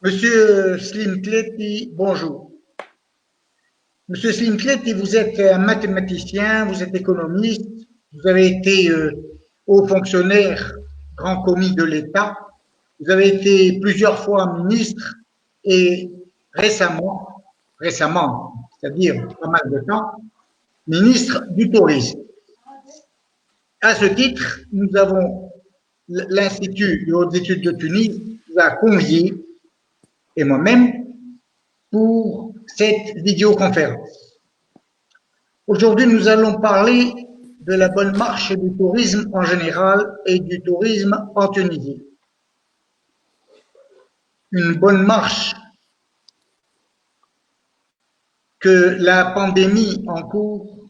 Monsieur Slim Kleti, bonjour. Monsieur Slim Kleti, vous êtes un mathématicien, vous êtes économiste, vous avez été haut fonctionnaire, grand commis de l'État, vous avez été plusieurs fois ministre et récemment, c'est-à-dire pas mal de temps, ministre du Tourisme. À ce titre, nous avons l'Institut de hautes études de Tunis nous a conviés, et moi-même, pour cette vidéoconférence. Aujourd'hui, nous allons parler de la bonne marche du tourisme en général et du tourisme en Tunisie. Une bonne marche que la pandémie en cours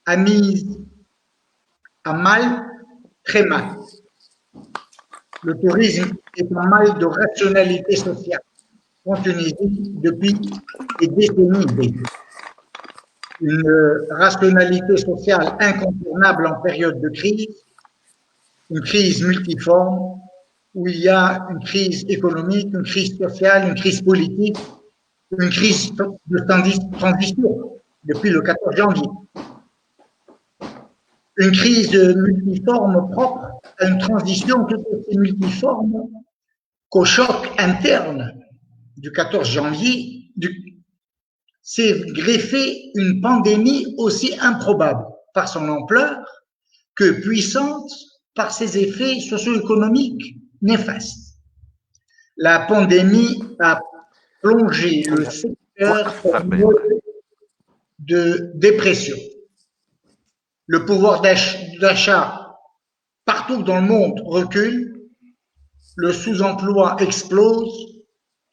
a mise à mal, très mal. Le tourisme est un mal de rationalité sociale en Tunisie depuis des décennies déjà. Une rationalité sociale incontournable en période de crise, une crise multiforme, où il y a une crise économique, une crise sociale, une crise politique, une crise de transition depuis le 14 janvier. Une crise multiforme propre à une transition tout aussi multiforme qu'au choc interne du 14 janvier s'est greffée une pandémie aussi improbable par son ampleur que puissante par ses effets socio-économiques néfastes. La pandémie a plongé le secteur dans une mode de dépression. Le pouvoir d'achat partout dans le monde recule, le sous-emploi explose,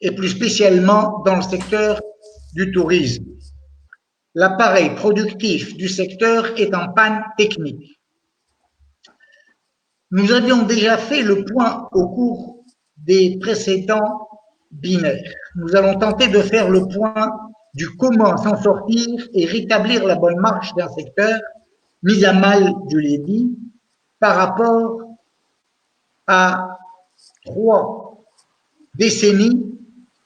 et plus spécialement dans le secteur du tourisme. L'appareil productif du secteur est en panne technique. Nous avions déjà fait le point au cours des précédents binaires. Nous allons tenter de faire le point du comment s'en sortir et rétablir la bonne marche d'un secteur mis à mal, je l'ai dit, par rapport à 3 décennies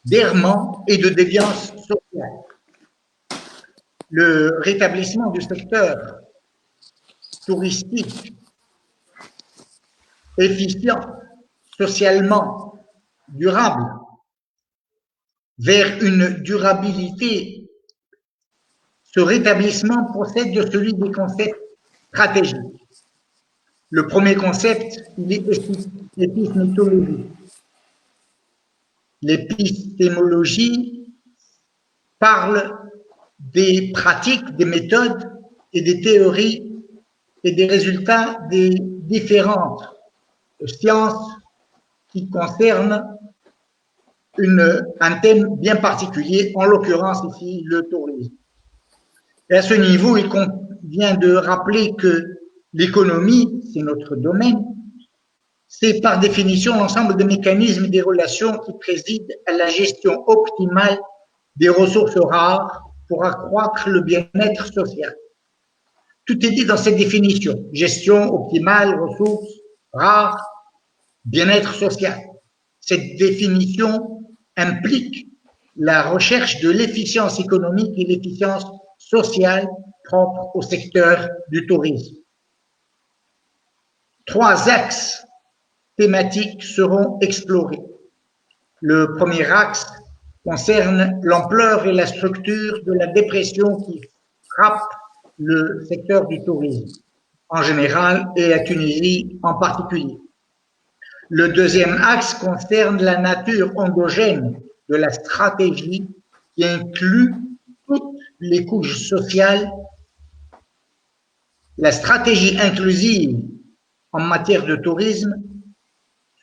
d'errement et de déviance sociale. Le rétablissement du secteur touristique efficient, socialement durable, vers une durabilité, ce rétablissement procède de celui des concepts stratégiques. Le premier concept, il est l'épistémologie. L'épistémologie parle des pratiques, des méthodes et des théories et des résultats des différentes sciences qui concernent un thème bien particulier, en l'occurrence ici le tourisme. Et à ce niveau, il convient de rappeler que l'économie, c'est notre domaine, c'est par définition l'ensemble des mécanismes et des relations qui président à la gestion optimale des ressources rares pour accroître le bien-être social. Tout est dit dans cette définition. Gestion optimale, ressources rares, bien-être social. Cette définition implique la recherche de l'efficience économique et l'efficience sociale propre au secteur du tourisme. 3 axes thématiques seront explorés. Le premier axe concerne l'ampleur et la structure de la dépression qui frappe le secteur du tourisme en général et la Tunisie en particulier. Le deuxième axe concerne la nature endogène de la stratégie qui inclut toutes les couches sociales. La stratégie inclusive en matière de tourisme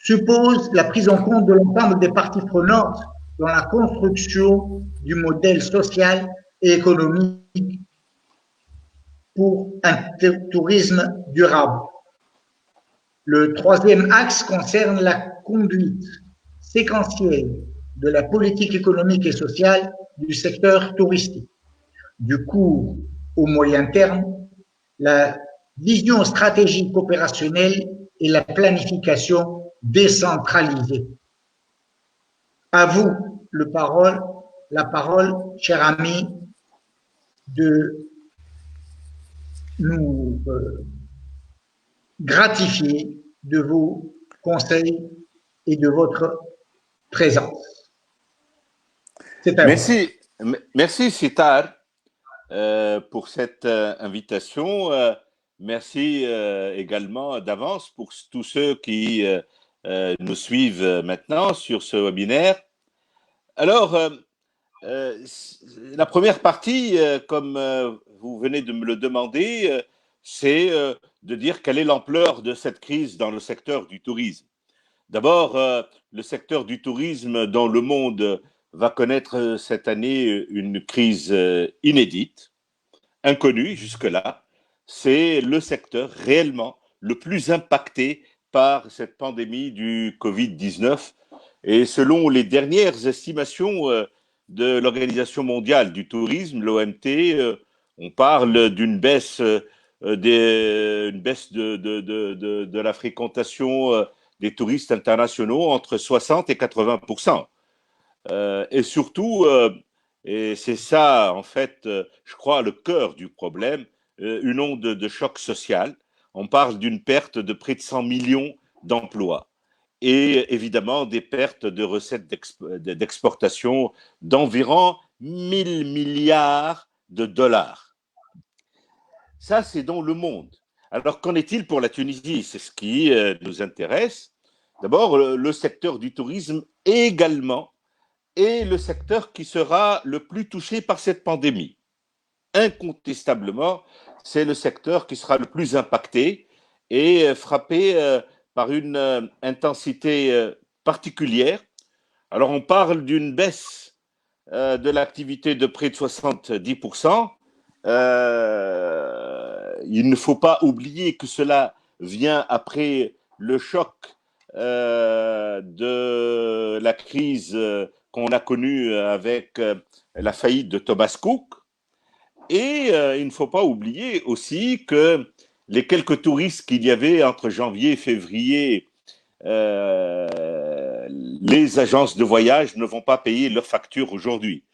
suppose la prise en compte de l'ensemble des parties prenantes dans la construction du modèle social et économique pour un tourisme durable. Le troisième axe concerne la conduite séquentielle de la politique économique et sociale du secteur touristique. Du court au moyen terme, la vision stratégique opérationnelle et la planification décentralisée. À vous la parole, cher ami, de nous gratifier de vos conseils et de votre présence. C'est à vous. Merci, merci Sitar pour cette invitation. Merci également d'avance pour tous ceux qui nous suivent maintenant sur ce webinaire. Alors, la première partie, comme vous venez de me le demander, c'est de dire quelle est l'ampleur de cette crise dans le secteur du tourisme. D'abord, le secteur du tourisme dans le monde va connaître cette année une crise inédite, inconnue jusque-là. C'est le secteur réellement le plus impacté par cette pandémie du Covid-19. Et selon les dernières estimations de l'Organisation mondiale du tourisme, l'OMT, on parle d'une baisse, une baisse de la fréquentation des touristes internationaux entre 60 et 80%. Et surtout, et c'est ça, en fait, je crois, le cœur du problème, une onde de choc social. On parle d'une perte de près de 100 millions d'emplois et évidemment des pertes de recettes d'exportation d'environ 1000 milliards de dollars. Ça, c'est dans le monde. Alors, qu'en est-il pour la Tunisie? C'est ce qui nous intéresse. D'abord, le secteur du tourisme également est le secteur qui sera le plus touché par cette pandémie. Incontestablement, c'est le secteur qui sera le plus impacté et frappé par une intensité particulière. Alors, on parle d'une baisse de l'activité de près de 70%. Il ne faut pas oublier que cela vient après le choc de la crise qu'on a connue avec la faillite de Thomas Cook. Et il ne faut pas oublier aussi que les quelques touristes qu'il y avait entre janvier et février, les agences de voyage ne vont pas payer leurs factures aujourd'hui.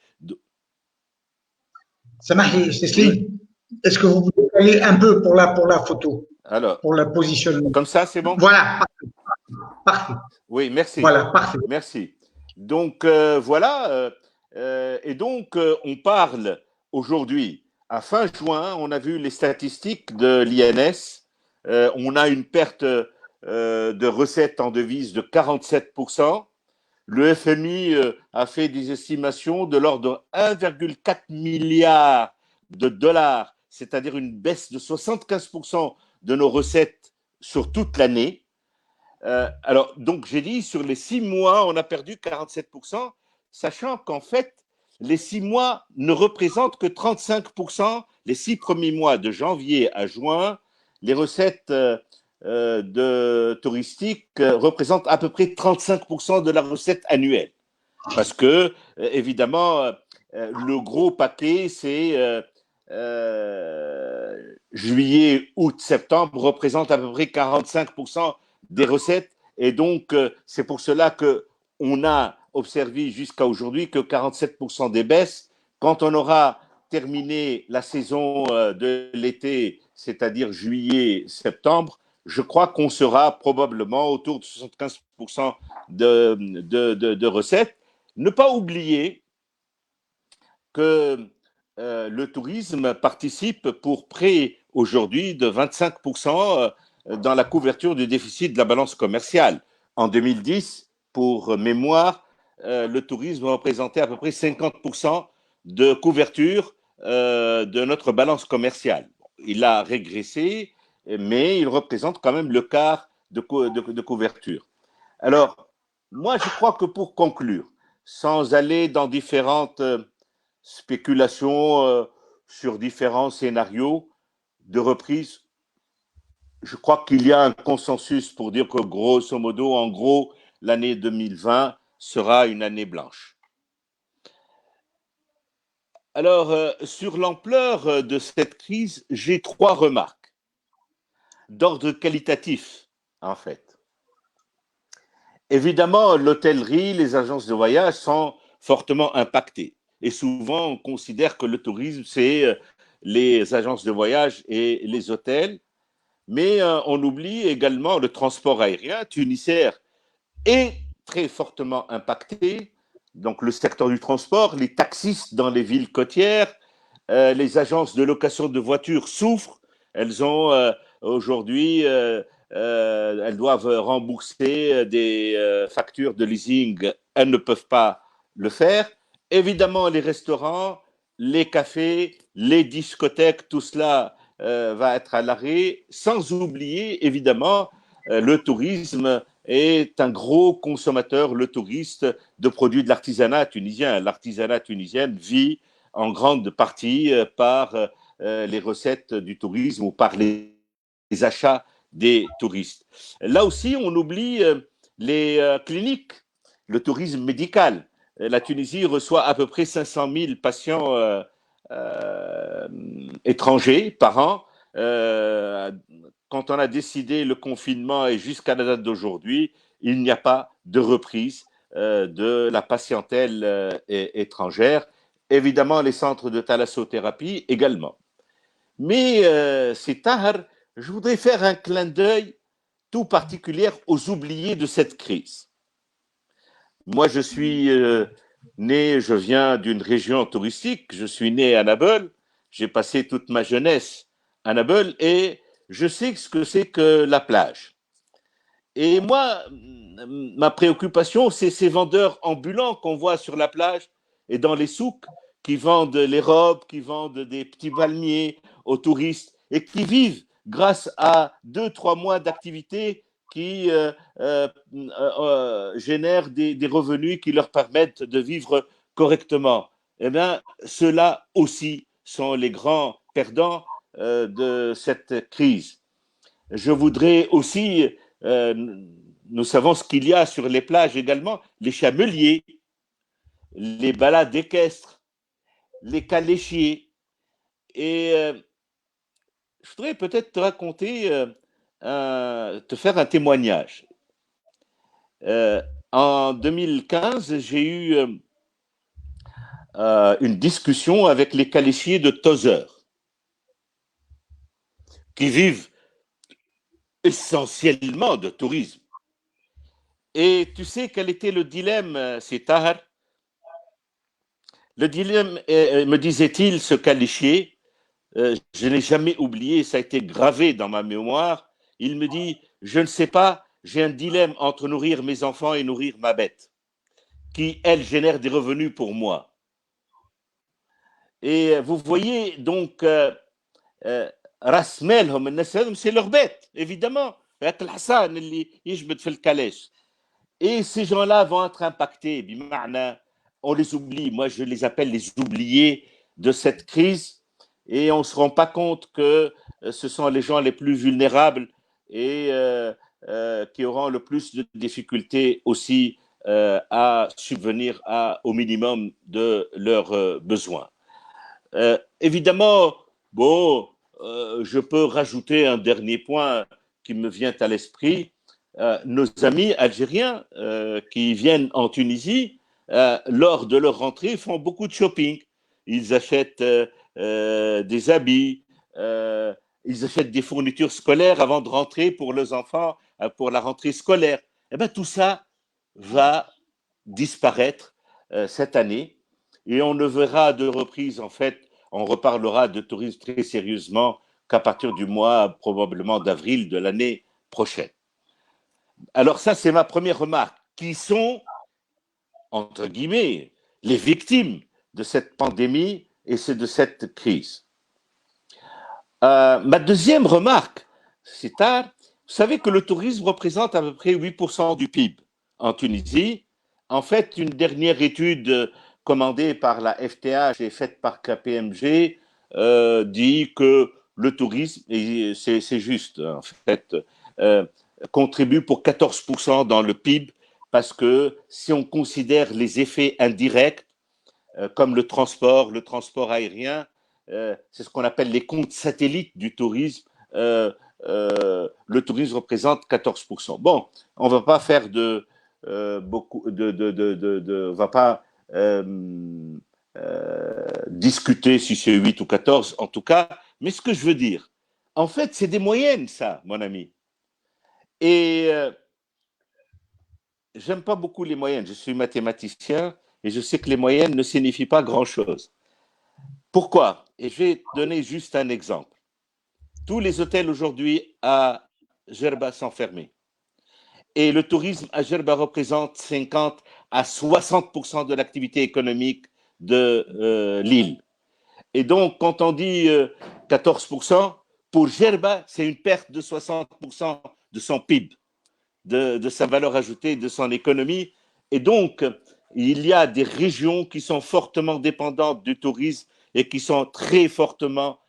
Samahi, Cécile, est-ce que vous pouvez aller un peu pour la photo, Alors, pour la positionnement? comme ça, c'est bon? Voilà, parfait. Oui, merci. Voilà, parfait. Merci. Donc, voilà. Et donc, on parle aujourd'hui, à fin juin, on a vu les statistiques de l'INS. On a une perte de recettes en devises de 47%. Le FMI a fait des estimations de l'ordre de 1,4 milliard de dollars, c'est-à-dire une baisse de 75% de nos recettes sur toute l'année. Alors, donc, j'ai dit, sur les 6 mois, on a perdu 47%, sachant qu'en fait, les 6 mois ne représentent que 35%, les 6 premiers mois de janvier à juin, les recettes touristiques représentent à peu près 35% de la recette annuelle. Parce que, évidemment, le gros paquet, c'est juillet, août, septembre, représente à peu près 45% des recettes. Et donc, c'est pour cela qu'on a observé jusqu'à aujourd'hui que 47% des baisses, quand on aura terminé la saison de l'été, c'est-à-dire juillet, septembre, je crois qu'on sera probablement autour de 75% de recettes. Ne pas oublier que le tourisme participe pour près aujourd'hui de 25% dans la couverture du déficit de la balance commerciale. En 2010, pour mémoire, le tourisme représentait à peu près 50% de couverture de notre balance commerciale. Il a régressé, mais il représente quand même le quart de couverture. Alors, moi, je crois que pour conclure, sans aller dans différentes spéculations sur différents scénarios de reprise, je crois qu'il y a un consensus pour dire que grosso modo, en gros, l'année 2020 sera une année blanche. Alors, sur l'ampleur de cette crise, j'ai 3 remarques d'ordre qualitatif, en fait. Évidemment, l'hôtellerie, les agences de voyage sont fortement impactées. Et souvent, on considère que le tourisme, c'est les agences de voyage et les hôtels. Mais on oublie également le transport aérien. Tunisair est très fortement impacté. Donc, le secteur du transport, les taxistes dans les villes côtières, les agences de location de voitures souffrent. Elles ont aujourd'hui, elles doivent rembourser des factures de leasing. Elles ne peuvent pas le faire. Évidemment, les restaurants, les cafés, les discothèques, tout cela va être à l'arrêt, sans oublier évidemment le tourisme est un gros consommateur, le touriste, de produits de l'artisanat tunisien. L'artisanat tunisien vit en grande partie par les recettes du tourisme ou par les achats des touristes. Là aussi, on oublie les cliniques, le tourisme médical. La Tunisie reçoit à peu près 500 000 patients étrangers par an. Quand on a décidé le confinement et jusqu'à la date d'aujourd'hui, il n'y a pas de reprise de la patientèle étrangère. Évidemment, les centres de thalassothérapie également. Mais c'est tard, je voudrais faire un clin d'œil tout particulier aux oubliés de cette crise. Moi, je suis né, je viens d'une région touristique, je suis né à Nabeul, j'ai passé toute ma jeunesse à Nabeul et je sais ce que c'est que la plage. Et moi, ma préoccupation, c'est ces vendeurs ambulants qu'on voit sur la plage et dans les souks qui vendent les robes, qui vendent des petits palmiers aux touristes et qui vivent grâce à 2, 3 mois d'activité qui génèrent des revenus qui leur permettent de vivre correctement. Eh bien, ceux-là aussi sont les grands perdants de cette crise. Je voudrais aussi, nous savons ce qu'il y a sur les plages également, les chameliers, les balades équestres, les caléchiers. Et je voudrais peut-être te raconter, te faire un témoignage. En 2015, j'ai eu une discussion avec les caléchiers de Tozeur, qui vivent essentiellement de tourisme. Et tu sais quel était le dilemme, c'est Tahar? Le dilemme, me disait-il, ce caléchier, je n'ai jamais oublié, ça a été gravé dans ma mémoire. Il me dit, je ne sais pas, j'ai un dilemme entre nourrir mes enfants et nourrir ma bête, qui, elle, génère des revenus pour moi. Et vous voyez, donc, راس مالهم الناس هذم c'est leur bête, évidemment. هاك الحصان اللي يجبد في الكلاش. Et ces gens-là vont être impactés. On les oublie. Moi, je les appelle les oubliés de cette crise. Et on ne se rend pas compte que ce sont les gens les plus vulnérables et qui auront le plus de difficultés aussi à subvenir au minimum de leurs besoins. Évidemment, bon, je peux rajouter un dernier point qui me vient à l'esprit. Nos amis algériens qui viennent en Tunisie, lors de leur rentrée, font beaucoup de shopping. Ils achètent des habits, ils achètent des fournitures scolaires avant de rentrer pour leurs enfants, pour la rentrée scolaire. Eh bien, tout ça va disparaître cette année et on ne verra de reprise, en fait, on reparlera de tourisme très sérieusement qu'à partir du mois probablement d'avril de l'année prochaine. Alors ça, c'est ma première remarque. Qui sont, entre guillemets, les victimes de cette pandémie et de cette crise? Ma deuxième remarque, c'est tard. Vous savez que le tourisme représente à peu près 8% du PIB en Tunisie. En fait, une dernière étude commandée par la FTH et faite par KPMG dit que le tourisme, et c'est juste en fait, contribue pour 14% dans le PIB parce que si on considère les effets indirects comme le transport aérien, c'est ce qu'on appelle les comptes satellites du tourisme, le tourisme représente 14%. Bon, on ne va pas faire va pas discuter si c'est 8 ou 14 en tout cas. Mais ce que je veux dire, en fait, c'est des moyennes, ça, mon ami. Et j'aime pas beaucoup les moyennes. Je suis mathématicien et je sais que les moyennes ne signifient pas grand-chose. Pourquoi? Et je vais te donner juste un exemple. Tous les hôtels aujourd'hui à Gerba sont fermés. Et le tourisme à Gerba représente 50 à 60% de l'activité économique de l'île. Et donc, quand on dit 14%, pour Gerba, c'est une perte de 60% de son PIB, de sa valeur ajoutée, de son économie. Et donc, il y a des régions qui sont fortement dépendantes du tourisme et qui sont très fortement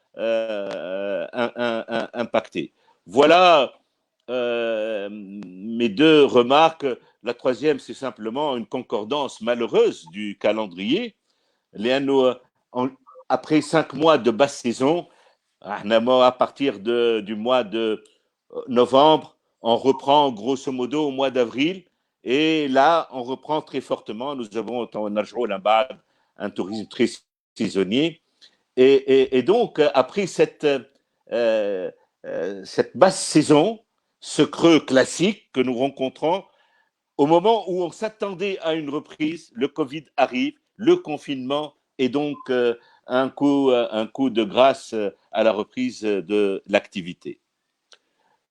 impactées. Voilà mes deux remarques. La troisième, c'est simplement une concordance malheureuse du calendrier. Après 5 mois de basse saison, à partir du mois de novembre, on reprend grosso modo au mois d'avril. Et là, on reprend très fortement. Nous avons un tourisme très saisonnier. Et donc, après cette basse saison, ce creux classique que nous rencontrons, au moment où on s'attendait à une reprise, le Covid arrive, le confinement, et donc un coup de grâce à la reprise de l'activité.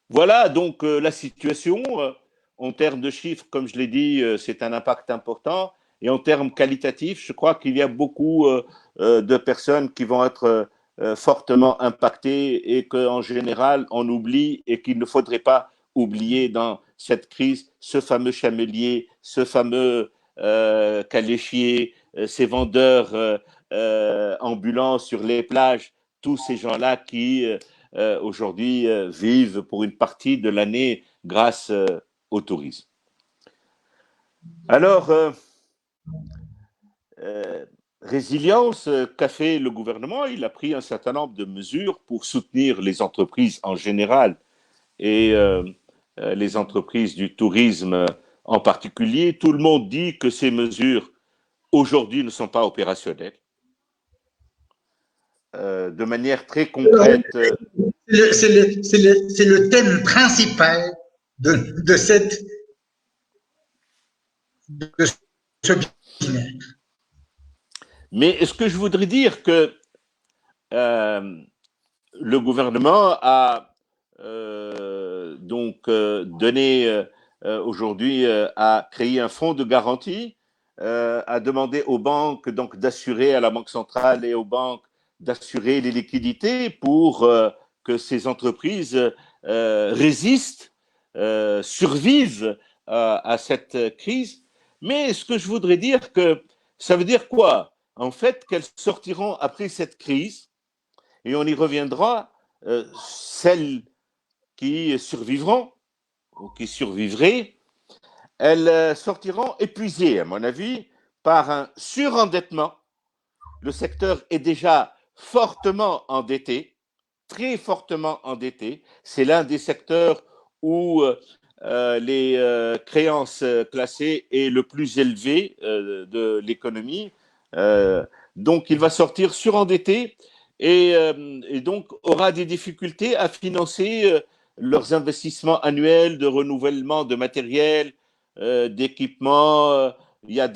Voilà donc la situation. En termes de chiffres, comme je l'ai dit, c'est un impact important. Et en termes qualitatifs, je crois qu'il y a beaucoup de personnes qui vont être fortement impactées et qu'en général, on oublie et qu'il ne faudrait pas oublier dans cette crise ce fameux chamelier, ce fameux caléchier, ces vendeurs ambulants sur les plages, tous ces gens-là qui aujourd'hui vivent pour une partie de l'année grâce au tourisme. Alors, résilience qu'a fait le gouvernement, il a pris un certain nombre de mesures pour soutenir les entreprises en général et les entreprises du tourisme en particulier. Tout le monde dit que ces mesures aujourd'hui ne sont pas opérationnelles. De manière très concrète. C'est le thème principal de ce binaire. Mais est-ce que je voudrais dire que le gouvernement a donc donné aujourd'hui a créé un fonds de garantie, a demandé aux banques donc d'assurer à la Banque centrale et aux banques d'assurer les liquidités pour que ces entreprises résistent, survivent à cette crise. Mais ce que je voudrais dire que ça veut dire quoi? En fait, qu'elles sortiront après cette crise, et on y reviendra, celles qui survivront ou qui survivraient, elles sortiront épuisées, à mon avis, par un surendettement. Le secteur est déjà fortement endetté, très fortement endetté. C'est l'un des secteurs où les créances classées est le plus élevé de l'économie. Donc, il va sortir surendetté et donc aura des difficultés à financer leurs investissements annuels de renouvellement de matériel, d'équipement. Il y a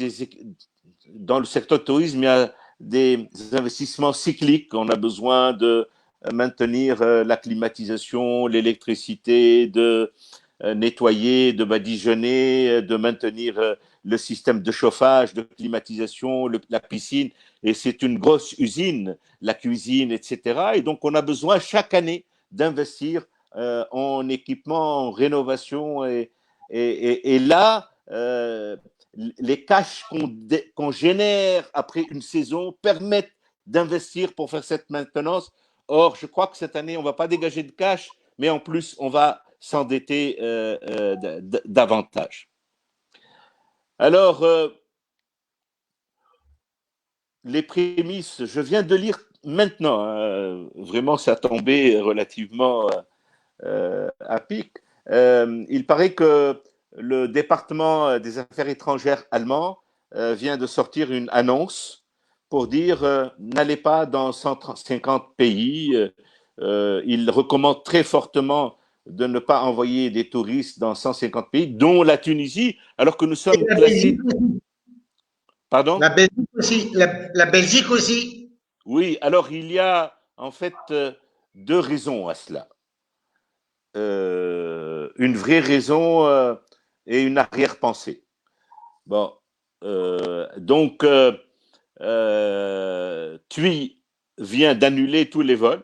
dans le secteur tourisme, il y a des investissements cycliques. On a besoin de maintenir la climatisation, l'électricité, de nettoyer, de badigeonner, de maintenir le système de chauffage, de climatisation, la piscine. Et c'est une grosse usine, la cuisine, etc. Et donc, on a besoin chaque année d'investir en équipement, en rénovation. Et là, les cash qu'on génère après une saison permettent d'investir pour faire cette maintenance. Or, je crois que cette année, on ne va pas dégager de cash, mais en plus, on va s'endetter davantage. Alors, les prémices, je viens de lire maintenant, vraiment ça tombait relativement à pic. Il paraît que le département des affaires étrangères allemand vient de sortir une annonce pour dire n'allez pas dans 150 pays. Il recommande très fortement de ne pas envoyer des touristes dans 150 pays, dont la Tunisie, alors que nous Et sommes la Belgique classés. aussi. Pardon? La Belgique aussi. La Belgique aussi. Oui, alors il y a en fait deux raisons à cela. Une vraie raison et une arrière-pensée. Bon, donc, TUI vient d'annuler tous les vols,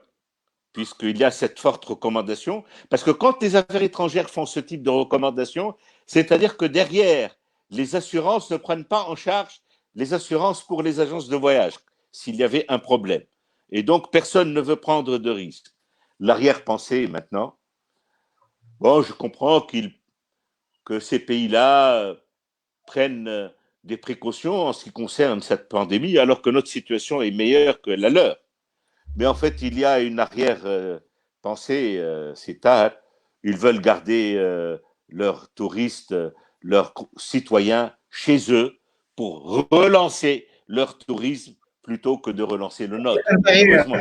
puisqu'il y a cette forte recommandation. Parce que quand les affaires étrangères font ce type de recommandation, c'est-à-dire que derrière, les assurances ne prennent pas en charge les assurances pour les agences de voyage, s'il y avait un problème. Et donc, personne ne veut prendre de risques. L'arrière-pensée maintenant, bon, je comprends que ces pays-là prennent des précautions en ce qui concerne cette pandémie, alors que notre situation est meilleure que la leur. Mais en fait, il y a une arrière-pensée, c'est tard. Ils veulent garder leurs touristes, leurs citoyens chez eux pour relancer leur tourisme plutôt que de relancer le nôtre, malheureusement.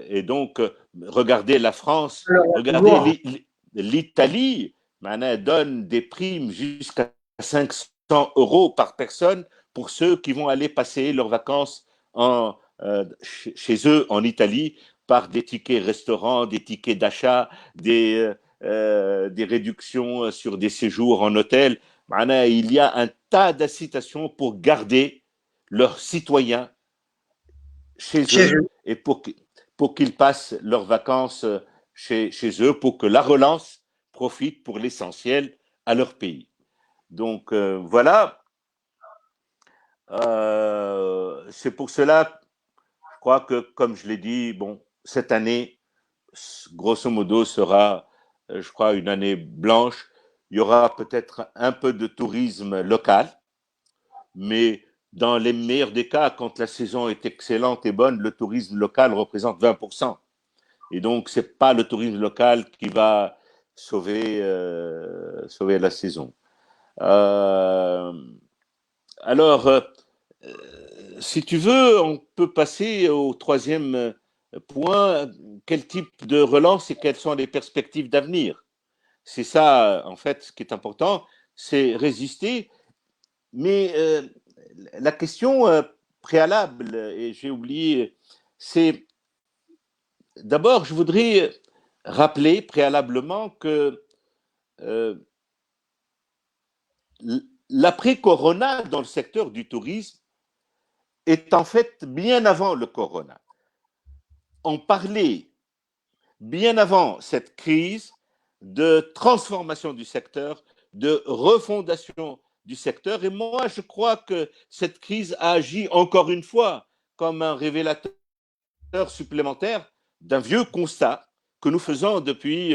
Et donc, regardez la France, regardez l'Italie, donne des primes jusqu'à 500 € par personne pour ceux qui vont aller passer leurs vacances chez eux en Italie par des tickets restaurants, des tickets d'achat, des réductions sur des séjours en hôtel. Il y a un tas d'incitations pour garder leurs citoyens chez eux et pour qu'ils passent leurs vacances chez eux, pour que la relance profite pour l'essentiel à leur pays. Donc voilà, c'est pour cela, je crois que comme je l'ai dit, bon, cette année, grosso modo, sera, je crois, une année blanche. Il y aura peut-être un peu de tourisme local, mais dans les meilleurs des cas, quand la saison est excellente et bonne, le tourisme local représente 20%. Et donc, ce n'est pas le tourisme local qui va sauver la saison. Alors, si tu veux, on peut passer au troisième point. Quel type de relance et quelles sont les perspectives d'avenir? C'est ça, en fait, ce qui est important, c'est résister. Mais la question préalable, et j'ai oublié, c'est d'abord, je voudrais rappeler préalablement que l'après-corona dans le secteur du tourisme est en fait bien avant le corona. On parlait bien avant cette crise de transformation du secteur, de refondation du secteur. Et moi, je crois que cette crise a agi encore une fois comme un révélateur supplémentaire d'un vieux constat que nous faisons depuis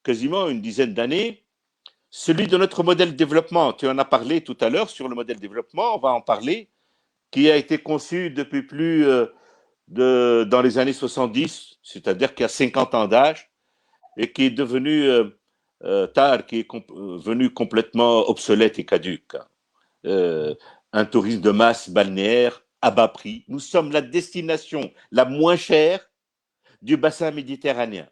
quasiment une dizaine d'années, celui de notre modèle de développement. Tu en as parlé tout à l'heure sur le modèle de développement, on va en parler, qui a été conçu depuis plus dans les années 70, c'est-à-dire qu'il y a 50 ans d'âge, et qui est devenu tard, qui est venu complètement obsolète et caduque. Un tourisme de masse balnéaire à bas prix. Nous sommes la destination la moins chère du bassin méditerranéen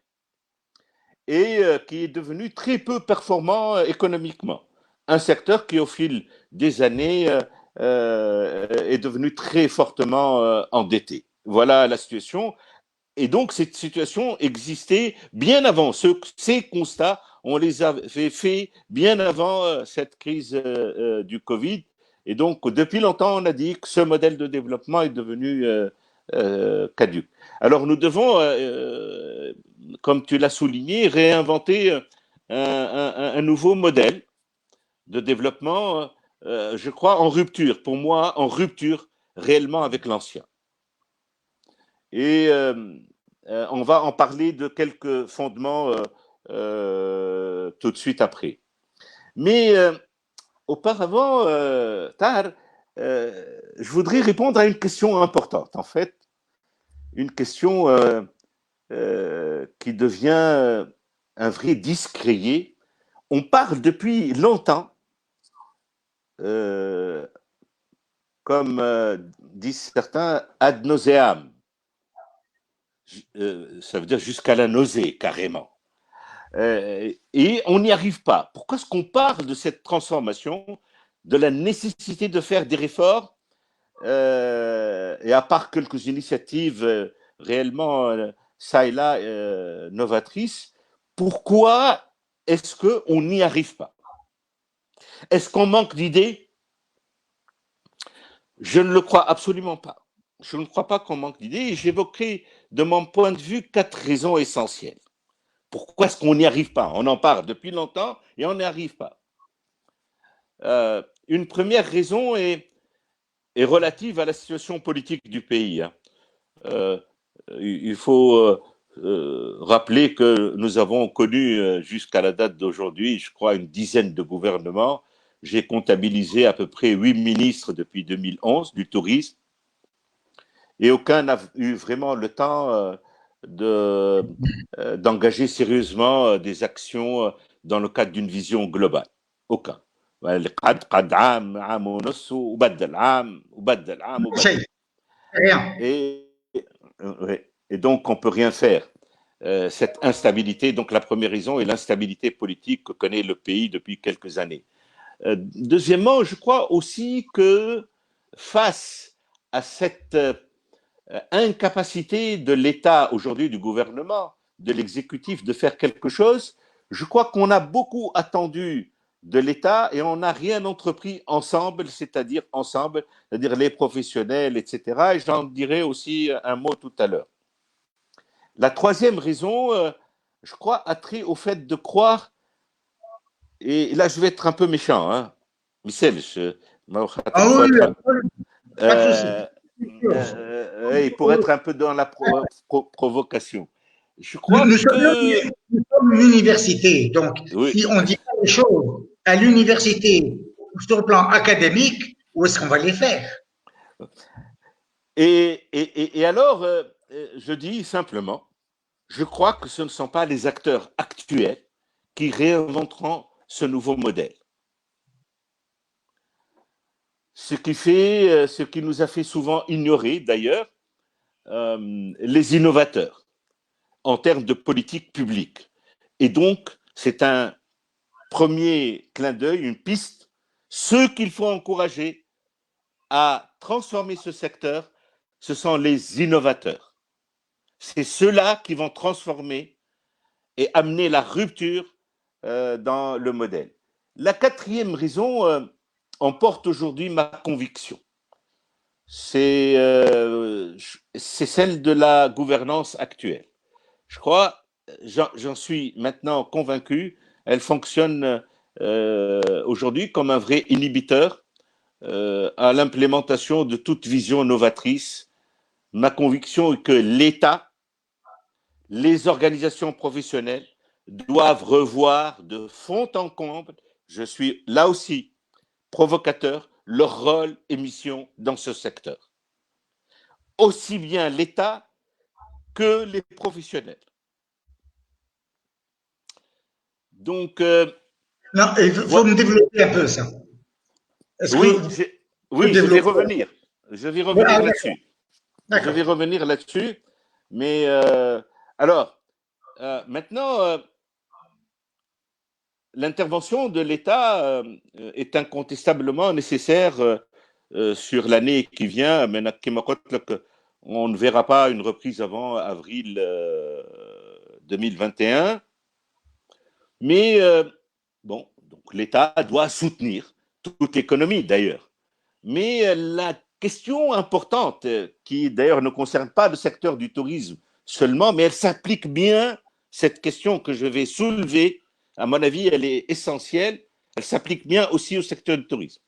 et qui est devenu très peu performant économiquement. Un secteur qui, au fil des années, est devenu très fortement endetté. Voilà la situation. Et donc, cette situation existait bien avant. Ces constats, on les avait faits bien avant cette crise du Covid. Et donc, depuis longtemps, on a dit que ce modèle de développement est devenu caduc. Alors, nous devons, comme tu l'as souligné, réinventer un nouveau modèle de développement, je crois, en rupture. Pour moi, en rupture réellement avec l'ancien. Et on va en parler de quelques fondements tout de suite après. Mais auparavant, Tahar, je voudrais répondre à une question importante, en fait. Une question qui devient un vrai discrédit. On parle depuis longtemps, comme disent certains, ad nauseam. Ça veut dire jusqu'à la nausée, carrément. Et on n'y arrive pas. Pourquoi est-ce qu'on parle de cette transformation, de la nécessité de faire des réformes, et à part quelques initiatives réellement ça et là novatrices, pourquoi est-ce qu'on n'y arrive pas? Est-ce qu'on manque d'idées? Je ne le crois absolument pas. Je ne crois pas qu'on manque d'idées et j'évoquerai de mon point de vue 4 raisons essentielles. Pourquoi est-ce qu'on n'y arrive pas? On en parle depuis longtemps et on n'y arrive pas. Une première raison est relative à la situation politique du pays. Il faut rappeler que nous avons connu jusqu'à la date d'aujourd'hui, je crois, une dizaine de gouvernements. J'ai comptabilisé à peu près 8 ministres depuis 2011 du tourisme et aucun n'a eu vraiment le temps d'engager sérieusement des actions dans le cadre d'une vision globale. Aucun. Rien. Et donc, on ne peut rien faire. Cette instabilité, donc la première raison est l'instabilité politique que connaît le pays depuis quelques années. Deuxièmement, je crois aussi que face à cette incapacité de l'État aujourd'hui, du gouvernement, de l'exécutif de faire quelque chose, je crois qu'on a beaucoup attendu de l'État et on n'a rien entrepris ensemble, c'est-à-dire les professionnels, etc. Et j'en dirai aussi un mot tout à l'heure. La troisième raison, je crois, a trait au fait de croire, et là je vais être un peu méchant, hein, Michel, Ah oui, pas de souci. pour être un peu dans la provocation. Je Nous, crois nous sommes, que... nous sommes une université, donc Oui. si on dit pas les choses à l'université sur le plan académique, où est-ce qu'on va les faire? Et alors, je dis simplement, je crois que ce ne sont pas les acteurs actuels qui réinventeront ce nouveau modèle. Ce qui nous a fait souvent ignorer, d'ailleurs, les innovateurs en termes de politique publique. Et donc, c'est un premier clin d'œil, une piste. Ceux qu'il faut encourager à transformer ce secteur, ce sont les innovateurs. C'est ceux-là qui vont transformer et amener la rupture dans le modèle. La quatrième raison emporte aujourd'hui ma conviction. C'est celle de la gouvernance actuelle. Je crois, j'en suis maintenant convaincu, elle fonctionne aujourd'hui comme un vrai inhibiteur à l'implémentation de toute vision novatrice. Ma conviction est que l'État, les organisations professionnelles doivent revoir de fond en comble, je suis là aussi provocateur, leur rôle et mission dans ce secteur. Aussi bien l'État que les professionnels. Donc, non, il faut me développer un peu ça. Oui, je vais revenir. Je vais revenir là-dessus. Je vais revenir là-dessus. Mais alors, maintenant, l'intervention de l'État est incontestablement nécessaire sur l'année qui vient. On ne verra pas une reprise avant avril 2021. Mais bon, donc l'État doit soutenir toute l'économie d'ailleurs. Mais la question importante, qui d'ailleurs ne concerne pas le secteur du tourisme seulement, mais elle s'applique bien, cette question que je vais soulever, à mon avis, elle est essentielle, elle s'applique bien aussi au secteur du tourisme.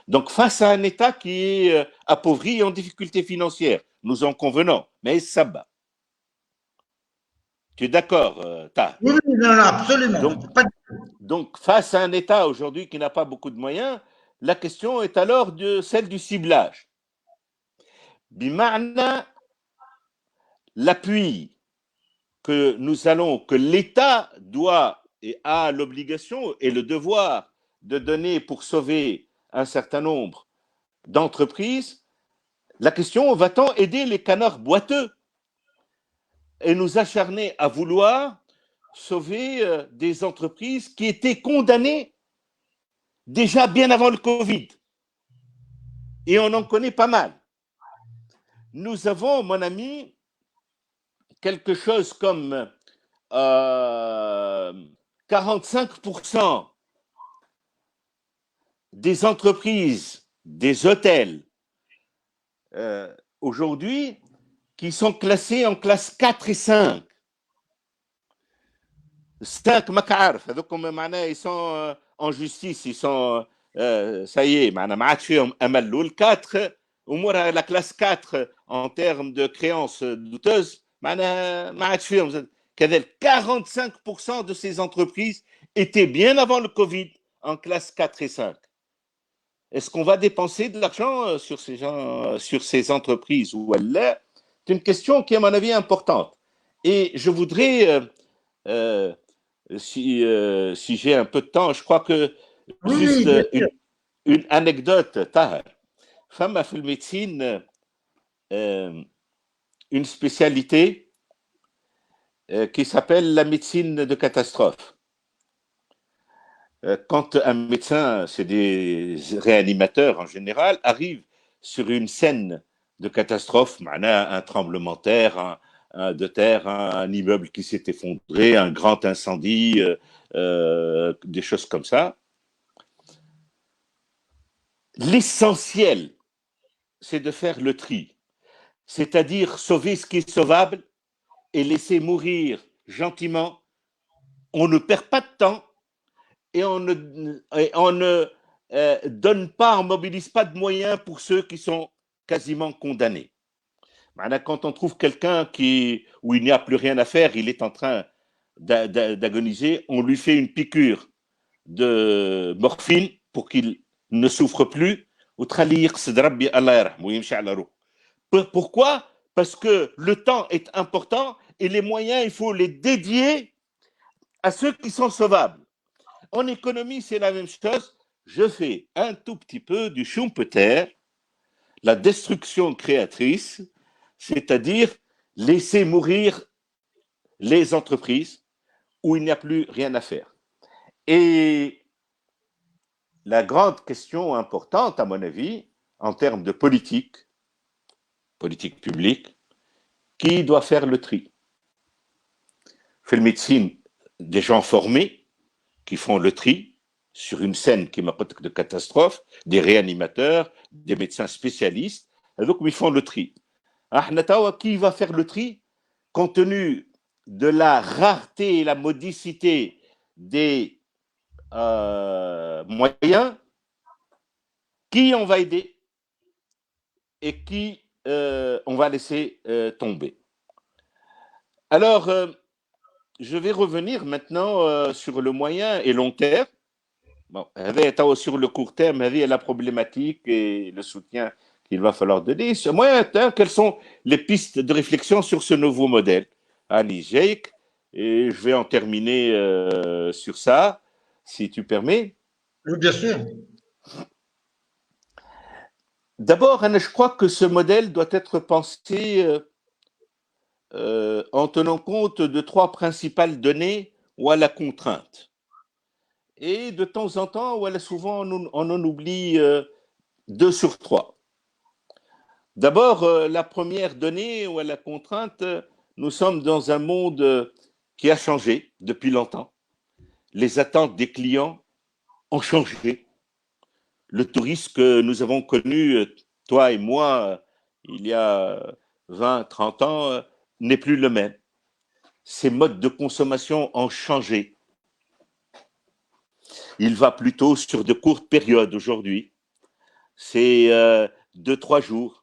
Donc face à un État qui est appauvri et en difficulté financière, nous en convenons, mais ça bat. Tu es d'accord, Ta? Oui, non, absolument. Donc, face à un État aujourd'hui qui n'a pas beaucoup de moyens, la question est alors celle du ciblage. Bima'na, l'appui que l'État doit et a l'obligation et le devoir de donner pour sauver un certain nombre d'entreprises, la question, va-t-on aider les canards boiteux et nous acharner à vouloir sauver des entreprises qui étaient condamnées déjà bien avant le Covid? Et on en connaît pas mal. Nous avons, mon ami, quelque chose comme 45% des entreprises, des hôtels, aujourd'hui, qui sont classés en classe 4 et 5. 5, ils sont en justice, ils sont, ça y est, le 4, la classe 4 en termes de créances douteuses, 45% de ces entreprises étaient bien avant le Covid en classe 4 et 5. Est-ce qu'on va dépenser de l'argent sur ces entreprises ou elle? C'est une question qui est, à mon avis, importante. Et je voudrais, si j'ai un peu de temps, je crois que juste une anecdote, Tahar. Femme a fait médecine, une spécialité qui s'appelle la médecine de catastrophe. Quand un médecin, c'est des réanimateurs en général, arrive sur une scène de catastrophe, un tremblement de terre, un immeuble qui s'est effondré, un grand incendie, des choses comme ça. L'essentiel, c'est de faire le tri, c'est-à-dire sauver ce qui est sauvable et laisser mourir gentiment. On ne perd pas de temps et on ne donne pas, on ne mobilise pas de moyens pour ceux qui sont quasiment condamnés. Quand on trouve quelqu'un où il n'y a plus rien à faire, il est en train d'agoniser, on lui fait une piqûre de morphine pour qu'il ne souffre plus. Pourquoi? Parce que le temps est important et les moyens, il faut les dédier à ceux qui sont sauvables. En économie, c'est la même chose. Je fais un tout petit peu du Schumpeter, la destruction créatrice, c'est-à-dire laisser mourir les entreprises où il n'y a plus rien à faire. Et la grande question importante, à mon avis, en termes de politique publique, qui doit faire le tri? Fait le médecine, des gens formés qui font le tri sur une scène qui m'appelle de catastrophe, des réanimateurs, des médecins spécialistes, donc ils font le tri. Qui va faire le tri compte tenu de la rareté et la modicité des moyens, qui on va aider et qui on va laisser tomber. Alors, je vais revenir maintenant sur le moyen et long terme. Bon, sur le court terme, il y a la problématique et le soutien qu'il va falloir donner. Sur moyen terme, quelles sont les pistes de réflexion sur ce nouveau modèle? Annie Jake, et je vais en terminer sur ça, si tu permets. Oui, bien sûr. D'abord, je crois que ce modèle doit être pensé en tenant compte de trois principales données ou à la contrainte. Et de temps en temps, souvent, on en oublie 2 sur 3. D'abord, la première donnée ou à la contrainte, nous sommes dans un monde qui a changé depuis longtemps. Les attentes des clients ont changé. Le tourisme que nous avons connu, toi et moi, il y a 20, 30 ans, n'est plus le même. Ces modes de consommation ont changé. Il va plutôt sur de courtes périodes aujourd'hui. C'est 2-3 jours.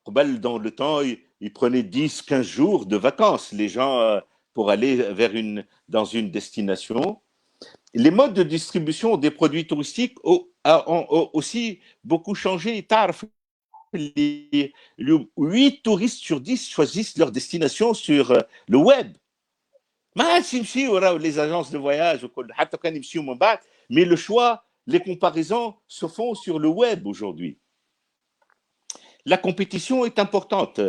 Dans le temps, ils prenaient 10-15 jours de vacances, les gens, pour aller dans une destination. Les modes de distribution des produits touristiques ont aussi beaucoup changé. 8 touristes sur 10 choisissent leur destination sur le web. Les agences de voyage, mais le choix, les comparaisons se font sur le web aujourd'hui. La compétition est importante.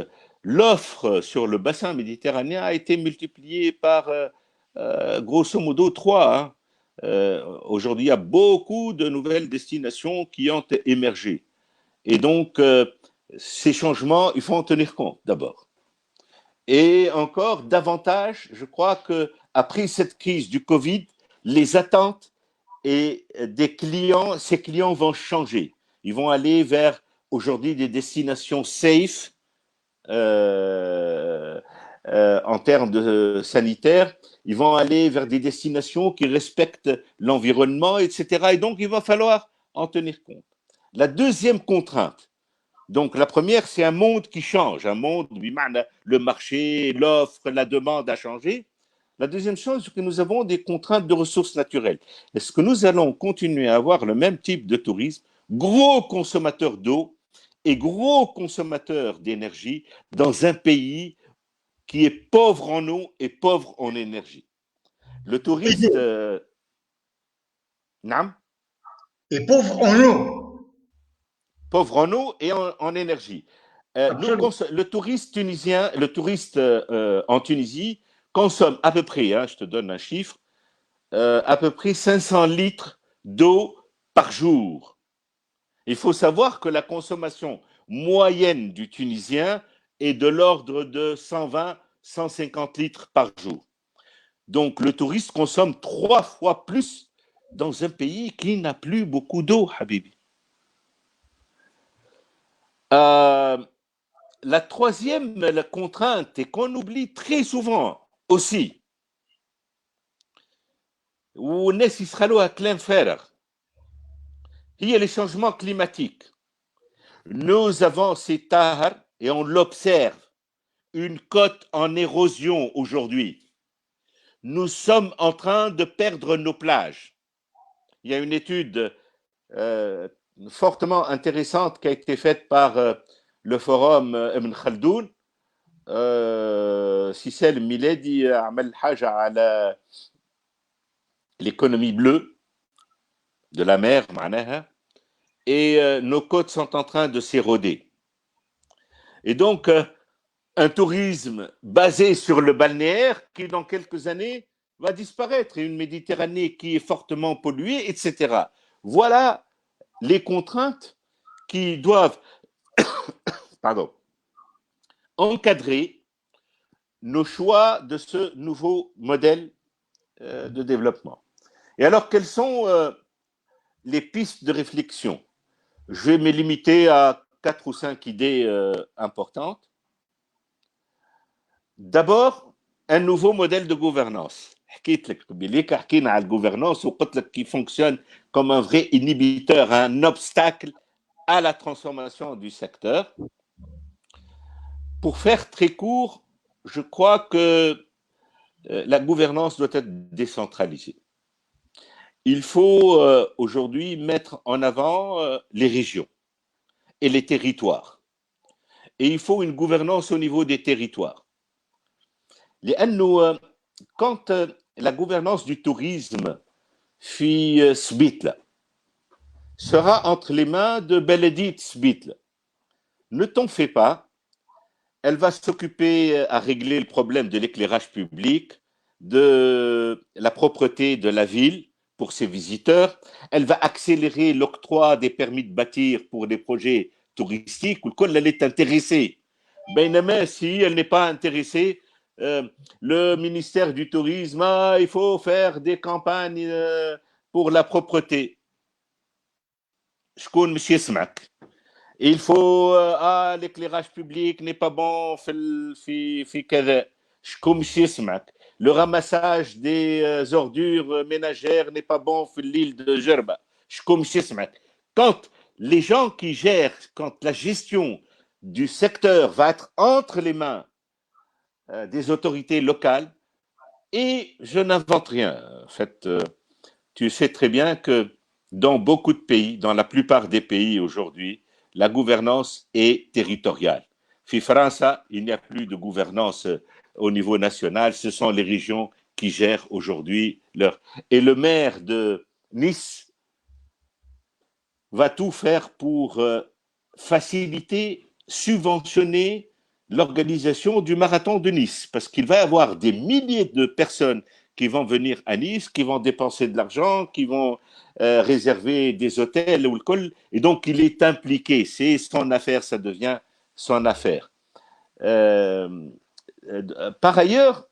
L'offre sur le bassin méditerranéen a été multipliée par grosso modo 3. Hein. Aujourd'hui, il y a beaucoup de nouvelles destinations qui ont émergé. Et donc, ces changements, il faut en tenir compte d'abord. Et encore davantage, je crois qu'après cette crise du Covid, les attentes et des clients, ces clients vont changer. Ils vont aller vers aujourd'hui des destinations safe en termes de sanitaire. Ils vont aller vers des destinations qui respectent l'environnement, etc. Et donc, il va falloir en tenir compte. La deuxième contrainte, donc la première, c'est un monde qui change, un monde, le marché, l'offre, la demande a changé. La deuxième chose, c'est que nous avons des contraintes de ressources naturelles. Est-ce que nous allons continuer à avoir le même type de tourisme, gros consommateur d'eau et gros consommateur d'énergie dans un pays qui est pauvre en eau et pauvre en énergie? Le touriste, et pauvre en eau. Pauvre en eau et en énergie. Le touriste tunisien, le touriste en Tunisie consomme à peu près, hein, je te donne un chiffre, à peu près 500 litres d'eau par jour. Il faut savoir que la consommation moyenne du Tunisien est de l'ordre de 120-150 litres par jour. Donc le touriste consomme 3 fois plus dans un pays qui n'a plus beaucoup d'eau, Habibi. La troisième la contrainte, et qu'on oublie très souvent aussi, والناس يسخلوها كلام فارغ, هي les changements climatiques. Nous avons ces tahar, et on l'observe, une côte en érosion aujourd'hui. Nous sommes en train de perdre nos plages. Il y a une étude fortement intéressante qui a été faite par le forum Ibn Khaldoun. Sissel Miledi عمل حاجة على l'économie bleue de la mer, معناها, et nos côtes sont en train de s'éroder. Et donc, un tourisme basé sur le balnéaire qui, dans quelques années, va disparaître, et une Méditerranée qui est fortement polluée, etc. Voilà les contraintes qui doivent encadrer nos choix de ce nouveau modèle de développement. Et alors, quelles sont les pistes de réflexion? Je vais me limiter à 4 ou 5 idées importantes. D'abord, un nouveau modèle de gouvernance. حكيت لك قبيليك حكينا على الgouvernance وقلت لك qui fonctionne comme un vrai inhibiteur, un obstacle à la transformation du secteur. Pour faire très court, je crois que la gouvernance doit être décentralisée. Il faut aujourd'hui mettre en avant les régions et les territoires. Et il faut une gouvernance au niveau des territoires. لأنه quand la gouvernance du tourisme في سبيتلة sera entre les mains de Beledit Sbitla, ne t'en fais pas, elle va s'occuper à régler le problème de l'éclairage public, de la propreté de la ville pour ses visiteurs, elle va accélérer l'octroi des permis de bâtir pour des projets touristiques, ou elle est intéressée. Mais si elle n'est pas intéressée, le ministère du Tourisme, il faut faire des campagnes pour la propreté. شكون مش يسمعك. Il faut l'éclairage public n'est pas bon في كذا. شكون مش يسمعك. Le ramassage des ordures ménagères n'est pas bon في l'île de Jerba. شكون مش يسمعك. Quand les gens qui gèrent, quand la gestion du secteur va être entre les mains des autorités locales, et je n'invente rien. En fait, tu sais très bien que dans beaucoup de pays, dans la plupart des pays aujourd'hui, la gouvernance est territoriale. En France, il n'y a plus de gouvernance au niveau national, ce sont les régions qui gèrent aujourd'hui leur... Et le maire de Nice va tout faire pour faciliter, subventionner l'organisation du marathon de Nice, parce qu'il va y avoir des milliers de personnes qui vont venir à Nice, qui vont dépenser de l'argent, qui vont réserver des hôtels ou le col, et donc il est impliqué, c'est son affaire, ça devient son affaire. Par ailleurs,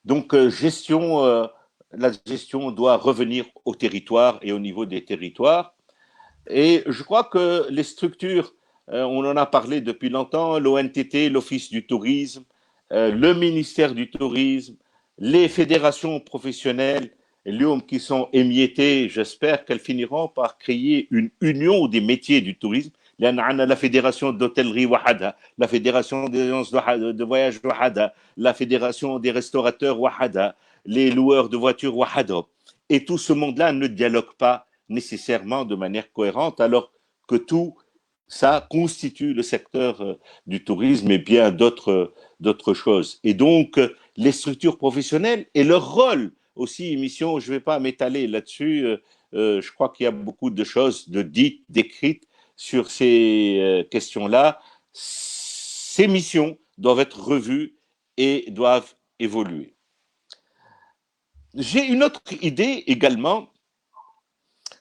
donc la gestion doit revenir au territoire et au niveau des territoires. Et je crois que les structures, on en a parlé depuis longtemps, l'ONTT, l'Office du tourisme, le ministère du tourisme, les fédérations professionnelles, qui sont émiettées, j'espère qu'elles finiront par créer une union des métiers du tourisme. La fédération d'hôtellerie Wahada, la fédération des agences de voyage Wahada, la fédération des restaurateurs Wahada, les loueurs de voitures Wahada. Et tout ce monde-là ne dialogue pas nécessairement de manière cohérente, alors que tout ça constitue le secteur du tourisme et bien d'autres choses. Et donc, les structures professionnelles et leur rôle aussi, mission, je ne vais pas m'étaler là-dessus, je crois qu'il y a beaucoup de choses dites, décrites sur ces questions-là. Ces missions doivent être revues et doivent évoluer. J'ai une autre idée également,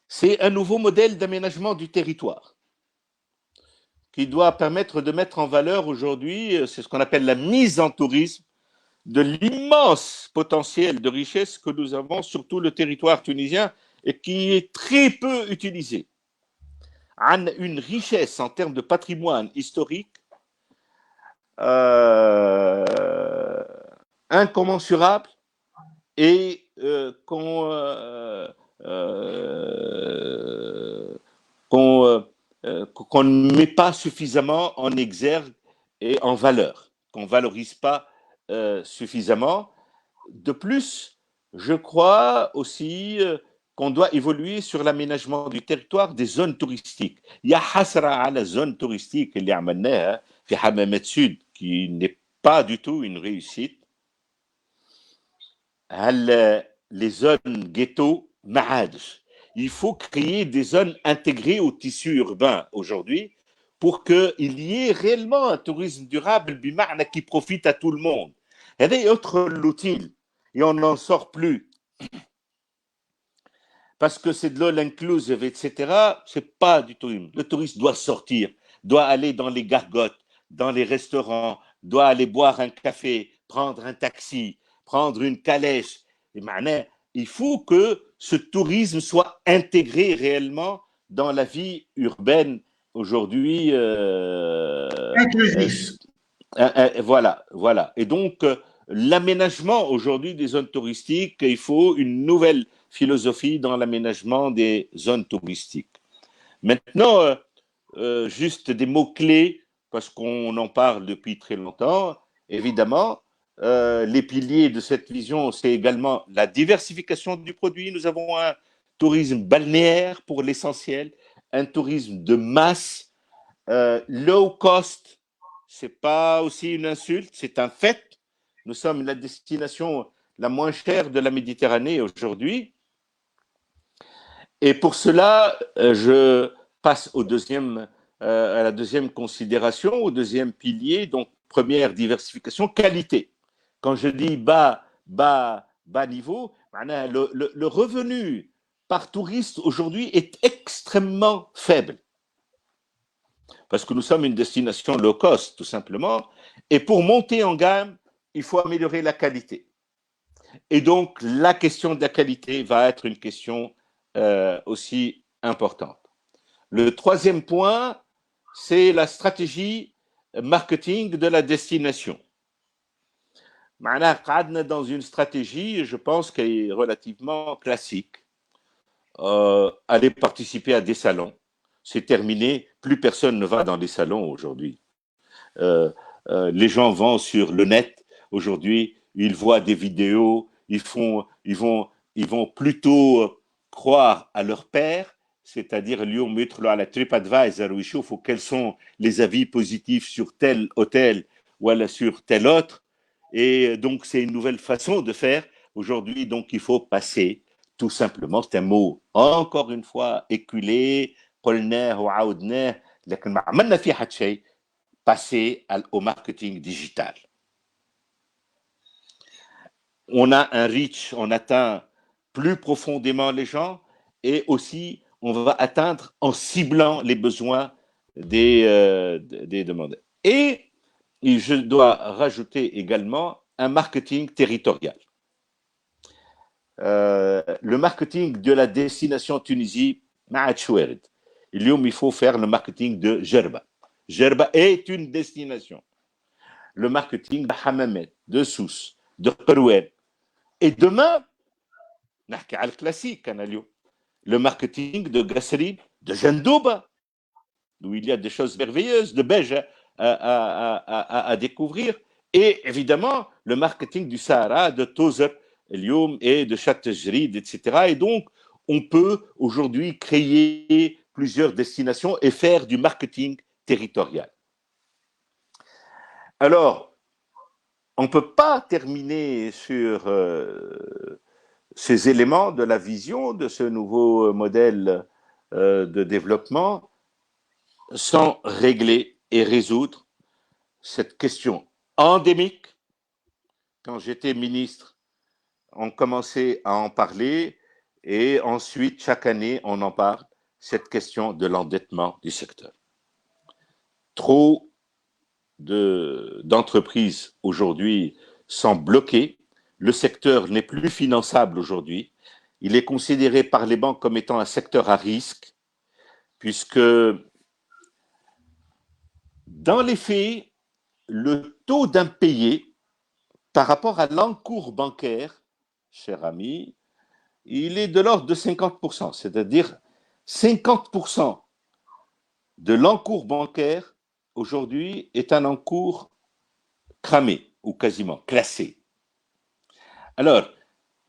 c'est un nouveau modèle d'aménagement du territoire qui doit permettre de mettre en valeur aujourd'hui, c'est ce qu'on appelle la mise en tourisme, de l'immense potentiel de richesse que nous avons sur tout le territoire tunisien et qui est très peu utilisé. On a une richesse en termes de patrimoine historique incommensurable et qu'on ne met pas suffisamment en exergue et en valeur, qu'on ne valorise pas suffisamment. De plus, je crois aussi qu'on doit évoluer sur l'aménagement du territoire des zones touristiques. Il y a hasra à la zone touristique اللي عملناها في حمامات Sud qui n'est pas du tout une réussite. Les zones ghetto ما عادش. Il faut créer des zones intégrées au tissu urbain aujourd'hui pour qu'il y ait réellement un tourisme durable بمعنى qui profite à tout le monde. هذا يدخل l'utile et on n'en sort plus. Parce que c'est de l'all inclusive, etc. C'est pas du tourisme. Le touriste doit sortir, doit aller dans les gargotes, dans les restaurants, doit aller boire un café, prendre un taxi, prendre une calèche. Il faut que ce tourisme soit intégré réellement dans la vie urbaine aujourd'hui. Inclusif. Voilà. Et donc, l'aménagement aujourd'hui des zones touristiques, il faut une nouvelle philosophie dans l'aménagement des zones touristiques. Maintenant, juste des mots-clés, parce qu'on en parle depuis très longtemps, évidemment. Les piliers de cette vision, c'est également la diversification du produit. Nous avons un tourisme balnéaire pour l'essentiel, un tourisme de masse, low cost, c'est pas aussi une insulte, c'est un fait. Nous sommes la destination la moins chère de la Méditerranée aujourd'hui. Et pour cela, je passe à la deuxième considération, au deuxième pilier. Donc, première diversification, qualité. Quand je dis bas niveau, le revenu par touriste aujourd'hui est extrêmement faible. Parce que nous sommes une destination low cost, tout simplement. Et pour monter en gamme, il faut améliorer la qualité. Et donc, la question de la qualité va être une question aussi importante. Le troisième point, c'est la stratégie marketing de la destination. Dans une stratégie, je pense qu'elle est relativement classique. Aller participer à des salons, c'est terminé. Plus personne ne va dans les salons aujourd'hui. Les gens vont sur le net aujourd'hui, ils voient des vidéos, ils vont plutôt croire à leur père, c'est-à-dire à la TripAdvisor où il faut quels sont les avis positifs sur tel hôtel ou sur tel autre. Et donc, c'est une nouvelle façon de faire. Aujourd'hui, donc, il faut passer, tout simplement, c'est un mot, encore une fois, éculé, قلناه وعاودناه, لكن ما عملنا فيه حتى شيء, passer au marketing digital. On a un reach, on atteint plus profondément les gens et aussi on va atteindre en ciblant les besoins des demandeurs. Et je dois rajouter également un marketing territorial. Le marketing de la destination Tunisie, il faut faire le marketing de Gerba. Gerba est une destination. Le marketing de Hamamet, de Sousse, de Perouet. Et demain, le classique, le marketing de Gassri, de Jendouba, où il y a des choses merveilleuses, de Beige à découvrir. Et évidemment, le marketing du Sahara, de Tozer, Lyoum et de Châteaugirid, etc. Et donc, on peut aujourd'hui créer plusieurs destinations et faire du marketing territorial. Alors, on ne peut pas terminer sur ces éléments de la vision de ce nouveau modèle de développement sans régler et résoudre cette question endémique. Quand j'étais ministre, on commençait à en parler et ensuite, chaque année, on en parle, cette question de l'endettement du secteur. Trop d'entreprises aujourd'hui sont bloquées. Le secteur n'est plus finançable aujourd'hui. Il est considéré par les banques comme étant un secteur à risque, puisque dans les faits, le taux d'impayé par rapport à l'encours bancaire, cher ami, il est de l'ordre de 50%, c'est-à-dire 50% de l'encours bancaire aujourd'hui est un encours cramé ou quasiment classé. Alors,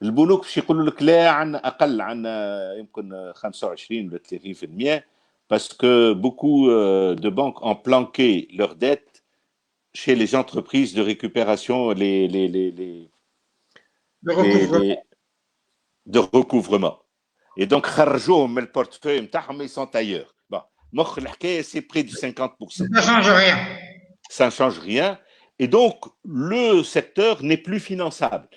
البنوك باش يقولوا لك لا عن اقل عن يمكن 25 ولا 30% parce que beaucoup de banques ont planqué leurs dettes chez les entreprises de récupération, de recouvrement. Et donc, خرجوهم من البورتفeuille نتاعهم, ils sont ailleurs. Bon, مخ الحكايه c'est près du 50%. Ça ne change rien. Ça ne change rien. Et donc, le secteur n'est plus finançable.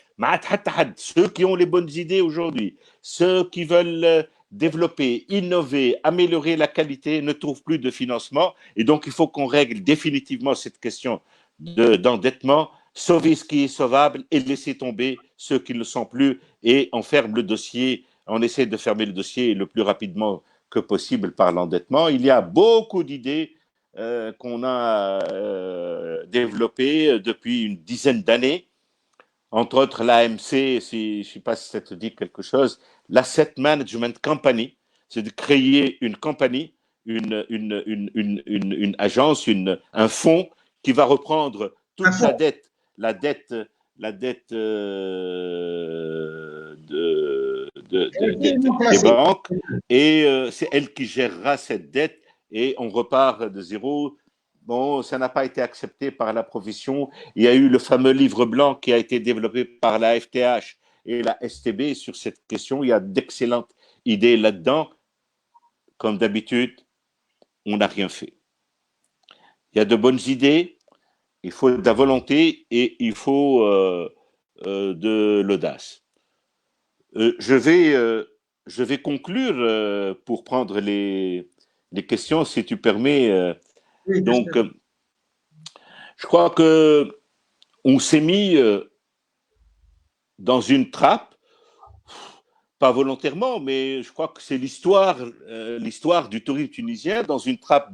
Ceux qui ont les bonnes idées aujourd'hui, ceux qui veulent développer, innover, améliorer la qualité ne trouvent plus de financement. Et donc, il faut qu'on règle définitivement cette question d'endettement, sauver ce qui est sauvable et laisser tomber ceux qui ne le sont plus. Et on ferme le dossier, on essaie de fermer le dossier le plus rapidement que possible par l'endettement. Il y a beaucoup d'idées qu'on a développé depuis une dizaine d'années, entre autres l'AMC, je ne sais pas si ça te dit quelque chose, l'Asset Management Company, c'est de créer une compagnie, une agence, un fonds qui va reprendre toute sa dette, la dette des banques, et c'est elle qui gérera cette dette. Et on repart de zéro. Bon, ça n'a pas été accepté par la profession. Il y a eu le fameux livre blanc qui a été développé par la FTH et la STB sur cette question. Il y a d'excellentes idées là-dedans. Comme d'habitude, on n'a rien fait. Il y a de bonnes idées, il faut de la volonté et il faut de l'audace. Je vais conclure pour prendre les questions, si tu permets. Oui, donc, je crois que on s'est mis dans une trappe, pas volontairement, mais je crois que c'est l'histoire du tourisme tunisien, dans une trappe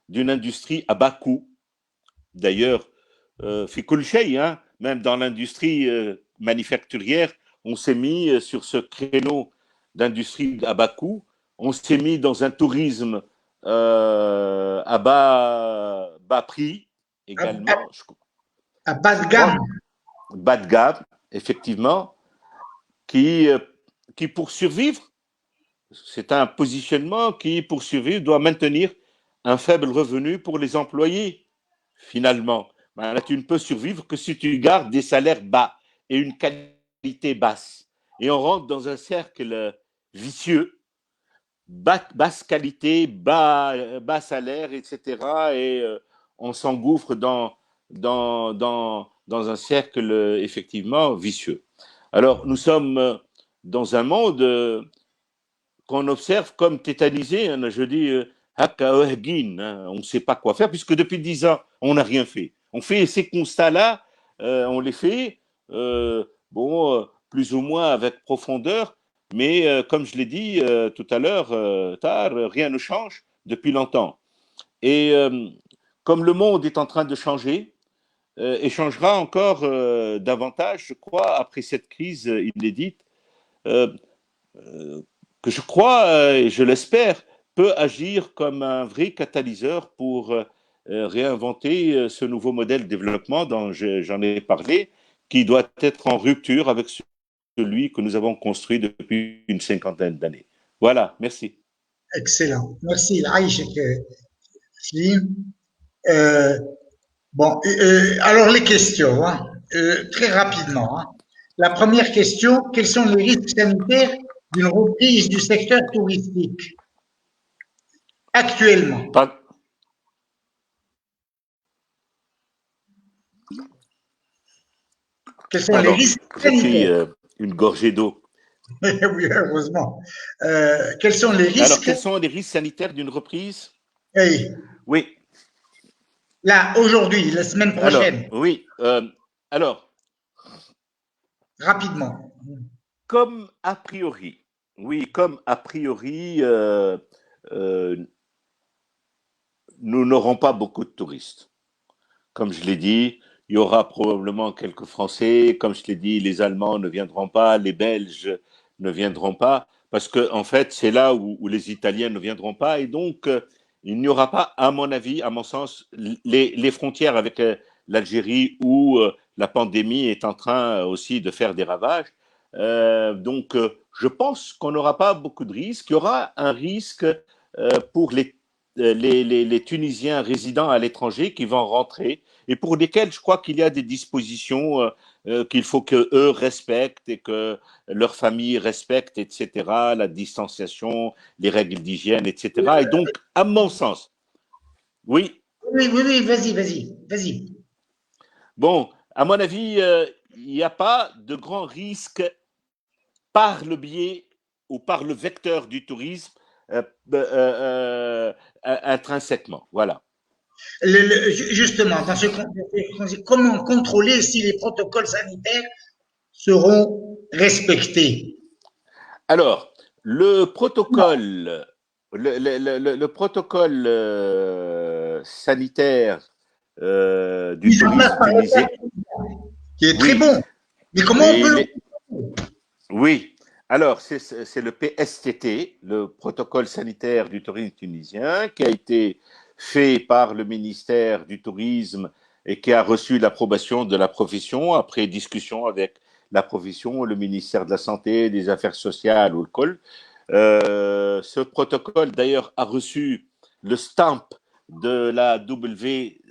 d'une industrie à bas coût. D'ailleurs, fait kul shay, même dans l'industrie manufacturière, on s'est mis sur ce créneau d'industrie à bas coût. On s'est mis dans un tourisme à bas prix également. À bas de gamme. Bas de gamme, effectivement, qui pour survivre, c'est un positionnement qui, pour survivre, doit maintenir un faible revenu pour les employés, finalement. ben, tu ne peux survivre que si tu gardes des salaires bas et une qualité basse. Et on rentre dans un cercle vicieux, basse qualité, bas salaire, etc. Et on s'engouffre dans un cercle effectivement vicieux. Alors, nous sommes dans un monde qu'on observe comme tétanisé. Hein, je dis, on ne sait pas quoi faire, puisque depuis 10 ans, on n'a rien fait. On fait ces constats-là, on les fait, plus ou moins avec profondeur, mais comme je l'ai dit tout à l'heure, rien ne change depuis longtemps. Et comme le monde est en train de changer, et changera encore davantage, je crois, après cette crise inédite, euh, que je crois, et je l'espère, peut agir comme un vrai catalyseur pour réinventer ce nouveau modèle de développement dont j'en ai parlé, qui doit être en rupture avec celui que nous avons construit depuis une cinquantaine d'années. Voilà, merci. Excellent. Merci, Aïcha Slim. Euh, alors les questions, hein, très rapidement. Hein. La première question, quels sont les risques sanitaires d'une reprise du secteur touristique actuellement? Pas... Quels sont les risques j'ai pris sanitaires? une gorgée d'eau. Oui, heureusement. Quels sont les risques? Alors, quels sont les risques sanitaires d'une reprise? Hey. Oui. Là, aujourd'hui, la semaine prochaine. Alors, oui. Alors, rapidement. Comme a priori, nous n'aurons pas beaucoup de touristes. Comme je l'ai dit, il y aura probablement quelques Français. Comme je l'ai dit, les Allemands ne viendront pas, les Belges ne viendront pas, parce que en fait, c'est là où les Italiens ne viendront pas. Et donc, il n'y aura pas, à mon avis, à mon sens, les frontières avec l'Algérie où la pandémie est en train aussi de faire des ravages. Donc, je pense qu'on n'aura pas beaucoup de risques. Il y aura un risque pour les Tunisiens résidant à l'étranger qui vont rentrer et pour lesquels je crois qu'il y a des dispositions qu'il faut qu'eux respectent et que leur famille respecte, etc., la distanciation, les règles d'hygiène, etc. Et donc, à mon sens, oui. Oui, vas-y. Bon, à mon avis, il n'y a pas de grand risque par le biais ou par le vecteur du tourisme intrinsèquement. Voilà. Justement, dans ce contexte, comment contrôler si les protocoles sanitaires seront respectés? Alors, le protocole, le protocole sanitaire du tourisme tunisien, qui est très oui, bon. Mais comment on peut oui. Alors, c'est le PSTT, le protocole sanitaire du tourisme tunisien, qui a été fait par le ministère du Tourisme et qui a reçu l'approbation de la profession après discussion avec la profession, le ministère de la Santé, des Affaires sociales ou le COL. Ce protocole, d'ailleurs, a reçu le stamp de la WTTC,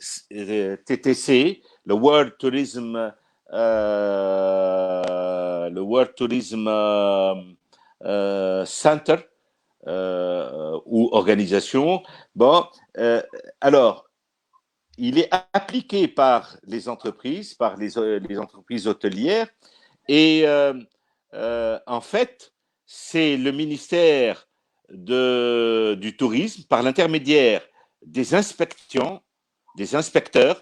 le World Tourism Center ou organisation. Bon, alors, il est appliqué par les entreprises hôtelières et en fait, c'est le ministère du Tourisme, par l'intermédiaire des inspecteurs,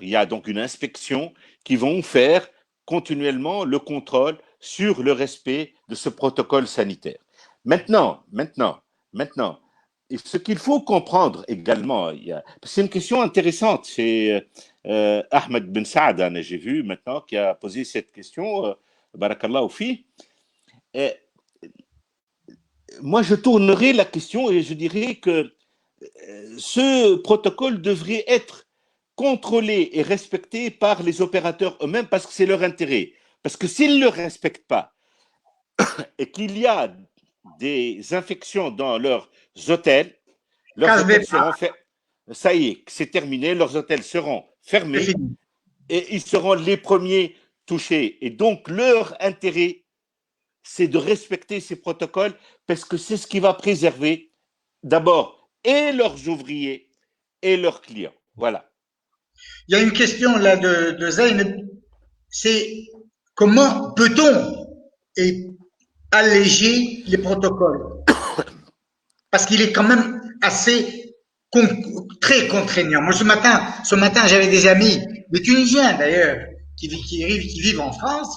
il y a donc une inspection qui vont faire continuellement le contrôle sur le respect de ce protocole sanitaire. Maintenant, ce qu'il faut comprendre également, c'est une question intéressante, c'est Ahmed Ben Saad, j'ai vu maintenant, qui a posé cette question, Barakallahu fi. Moi, je tournerai la question et je dirais que ce protocole devrait être contrôlé et respecté par les opérateurs eux-mêmes parce que c'est leur intérêt. Parce que s'ils ne le respectent pas et qu'il y a des infections dans leurs hôtels seront fermés. Ça y est, c'est terminé, leurs hôtels seront fermés et ils seront les premiers touchés. Et donc, leur intérêt, c'est de respecter ces protocoles parce que c'est ce qui va préserver d'abord et leurs ouvriers et leurs clients. Voilà. Il y a une question là de Zayn, c'est comment peut-on alléger les protocoles? Parce qu'il est quand même assez très contraignant. Moi, ce matin, j'avais des amis, des Tunisiens d'ailleurs, qui vivent en France,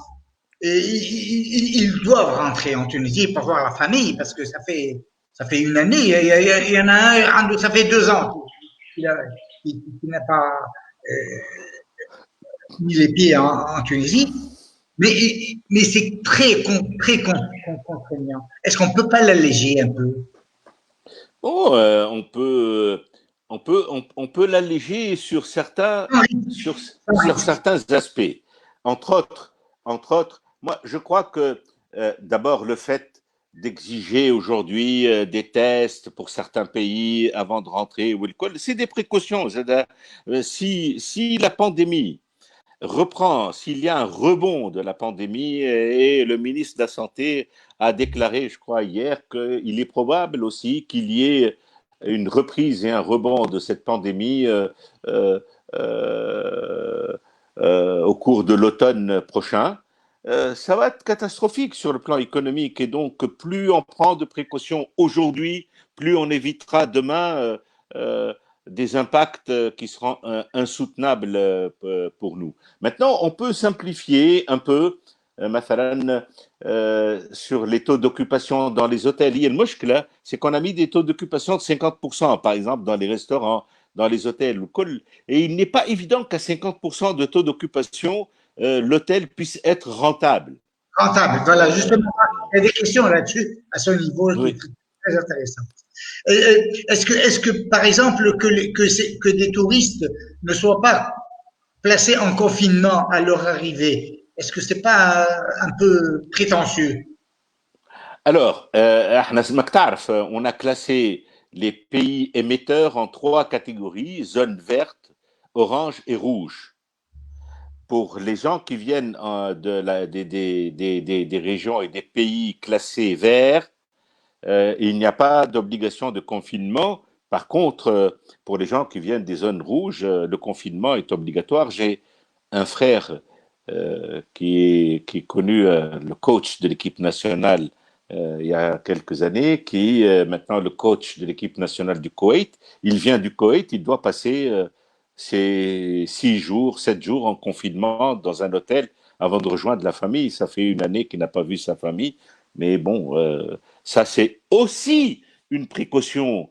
et ils doivent rentrer en Tunisie pour voir la famille, parce que ça fait une année, il y en a un, ça fait 2 ans qu'il n'a pas mis les pieds en Tunisie, mais, mais c'est très contraignant. Est-ce qu'on peut pas l'alléger un peu? Bon, on peut l'alléger sur certains aspects. Entre autres, moi, je crois que d'abord le fait d'exiger aujourd'hui des tests pour certains pays avant de rentrer, c'est des précautions. Si la pandémie reprend, s'il y a un rebond de la pandémie, et le ministre de la Santé a déclaré, je crois, hier, qu'il est probable aussi qu'il y ait une reprise et un rebond de cette pandémie euh, euh, au cours de l'automne prochain. Ça va être catastrophique sur le plan économique et donc plus on prend de précautions aujourd'hui, plus on évitera demain des impacts qui seront insoutenables pour nous. Maintenant, on peut simplifier un peu, مثلا, sur les taux d'occupation dans les hôtels. Il y a le mushkila, c'est qu'on a mis des taux d'occupation de 50%, par exemple, dans les restaurants, dans les hôtels. Et il n'est pas évident qu'à 50% de taux d'occupation, l'hôtel puisse être rentable. Rentable. Voilà, justement, il y a des questions là-dessus, à ce niveau, qui est Oui. très intéressant. Est-ce que, par exemple, que des touristes ne soient pas placés en confinement à leur arrivée, est-ce que c'est pas un peu prétentieux? Alors, on a classé les pays émetteurs en 3 catégories, zone verte, orange et rouge. Pour les gens qui viennent des régions et des pays classés verts, il n'y a pas d'obligation de confinement. Par contre, pour les gens qui viennent des zones rouges, le confinement est obligatoire. J'ai un frère qui est connu, le coach de l'équipe nationale il y a quelques années, qui est maintenant le coach de l'équipe nationale du Koweït. Il vient du Koweït, il doit passer ses 6 jours, 7 jours en confinement dans un hôtel avant de rejoindre la famille. Ça fait une année qu'il n'a pas vu sa famille. Mais bon, ça c'est aussi une précaution,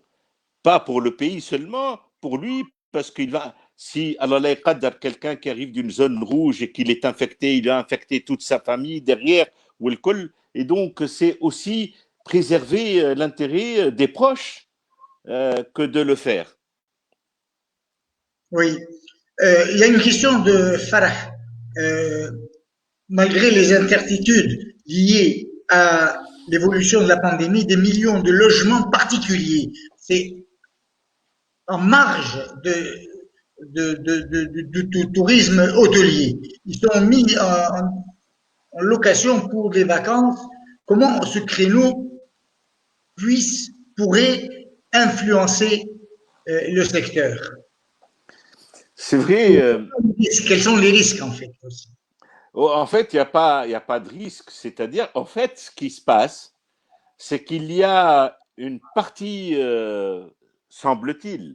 pas pour le pays seulement, pour lui, parce qu'il va, si Allah qadar quelqu'un qui arrive d'une zone rouge et qu'il est infecté, il a infecté toute sa famille derrière, ou le col, et donc c'est aussi préserver l'intérêt des proches que de le faire. Oui. Il y a une question de Farah. Euh, Malgré les incertitudes liées à l'évolution de la pandémie, des millions de logements particuliers, c'est en marge du tourisme hôtelier. Ils sont mis en location pour des vacances. Comment ce créneau pourrait influencer le secteur? C'est vrai. Quels sont les risques en fait aussi? En fait, il y a pas de risque. C'est-à-dire, en fait, ce qui se passe, c'est qu'il y a une partie, semble-t-il,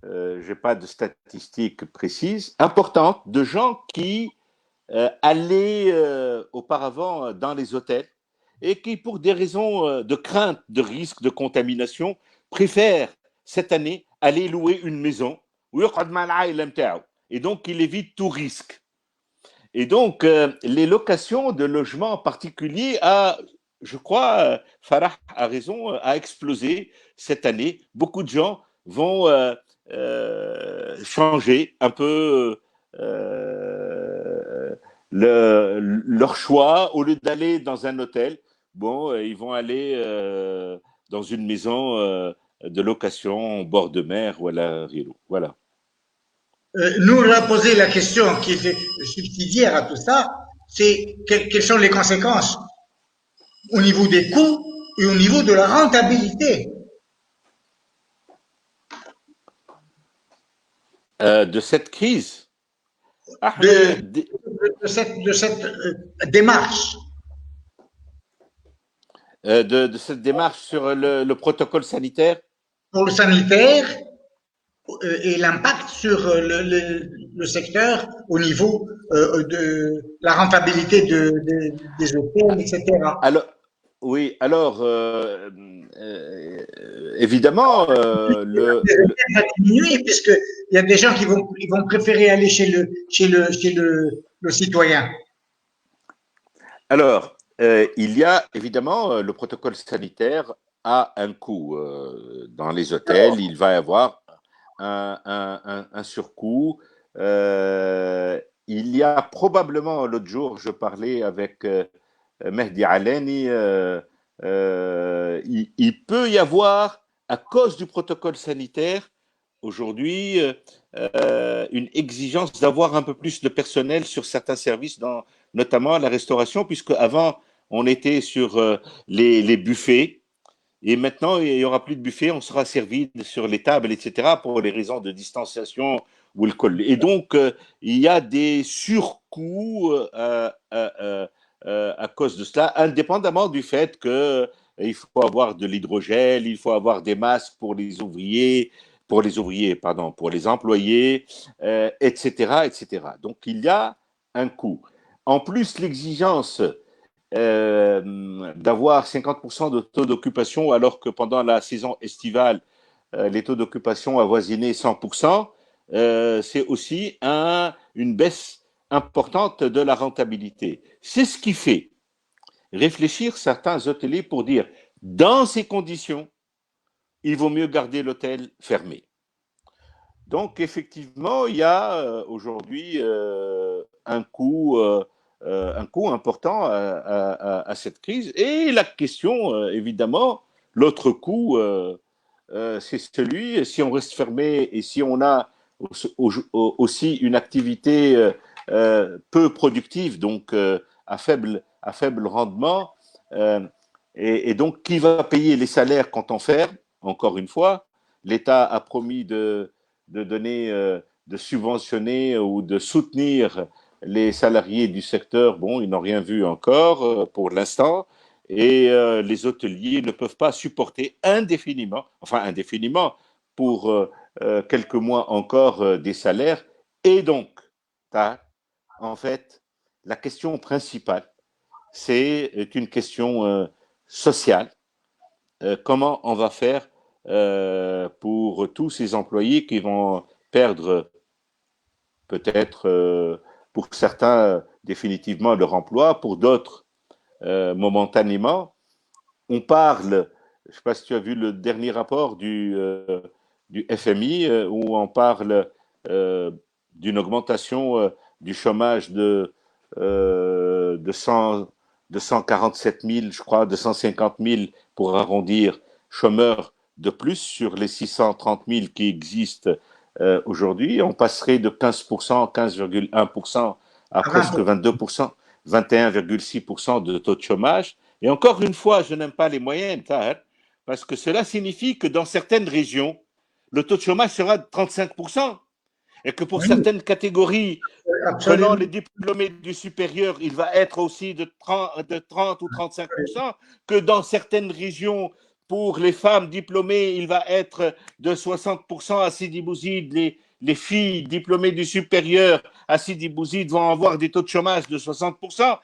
je n'ai pas de statistiques précises, importantes de gens qui allaient auparavant dans les hôtels et qui, pour des raisons de crainte, de risque, de contamination, préfèrent cette année aller louer une maison et donc il évite tout risque. Et donc, les locations de logements en particulier je crois, Farah a raison, a explosé cette année. Beaucoup de gens vont changer un peu leur choix. Au lieu d'aller dans un hôtel, bon, ils vont aller dans une maison de location au bord de mer. Voilà. Nous, on a posé la question qui était subsidiaire à tout ça, c'est quelles sont les conséquences au niveau des coûts et au niveau de la rentabilité de cette crise. de, de cette démarche. De cette démarche sur le protocole sanitaire. Pour le sanitaire et l'impact sur le secteur au niveau de la rentabilité des hôtels, etc. Alors, oui, alors, évidemment, Les hôtels vont diminuer puisqu'il y a des gens qui vont préférer aller chez le citoyen. alors, il y a évidemment le protocole sanitaire a un coût. Dans les hôtels, il va y avoir un surcoût. Il y a probablement, l'autre jour, je parlais avec Mehdi Aleni, il peut y avoir, à cause du protocole sanitaire, aujourd'hui, une exigence d'avoir un peu plus de personnel sur certains services, notamment la restauration, puisque avant on était sur les buffets, et maintenant il n'y aura plus de buffets, on sera servi sur les tables, etc., pour les raisons de distanciation ou le col. Et donc, il y a des surcoûts à cause de cela, indépendamment du fait que il faut avoir de l'hydrogel, il faut avoir des masques pour les employés, etc., etc. Donc, il y a un coût. En plus, l'exigence d'avoir 50% de taux d'occupation, alors que pendant la saison estivale, les taux d'occupation avoisinaient 100%, c'est aussi une baisse importante de la rentabilité. C'est ce qui fait réfléchir certains hôteliers pour dire, dans ces conditions, il vaut mieux garder l'hôtel fermé. Donc, effectivement, il y a aujourd'hui un coût important à cette crise. Et la question, évidemment, l'autre coût, c'est celui, si on reste fermé et si on a aussi une activité peu productive, donc à faible rendement, et donc qui va payer les salaires quand on ferme? Encore une fois, l'État a promis de donner, de subventionner ou de soutenir les salariés du secteur. Bon, ils n'ont rien vu encore pour l'instant. Et les hôteliers ne peuvent pas supporter indéfiniment, pour quelques mois encore des salaires. Et donc, en fait, la question principale, c'est une question sociale. Comment on va faire pour tous ces employés qui vont perdre peut-être, pour certains, définitivement leur emploi, pour d'autres, momentanément. On parle, je ne sais pas si tu as vu le dernier rapport du FMI, où on parle d'une augmentation du chômage de 147 000, je crois, 250 000 pour arrondir, chômeurs de plus sur les 630 000 qui existent aujourd'hui. On passerait de 15%, 15,1% à presque 22%, 21,6% de taux de chômage. Et encore une fois, je n'aime pas les moyennes, parce que cela signifie que dans certaines régions, le taux de chômage sera de 35%. Et que pour certaines catégories, prenant les diplômés du supérieur, il va être aussi de 30 ou 35%, que dans certaines régions, pour les femmes diplômées, il va être de 60% à Sidi Bouzid. Les filles diplômées du supérieur à Sidi Bouzid vont avoir des taux de chômage de 60%.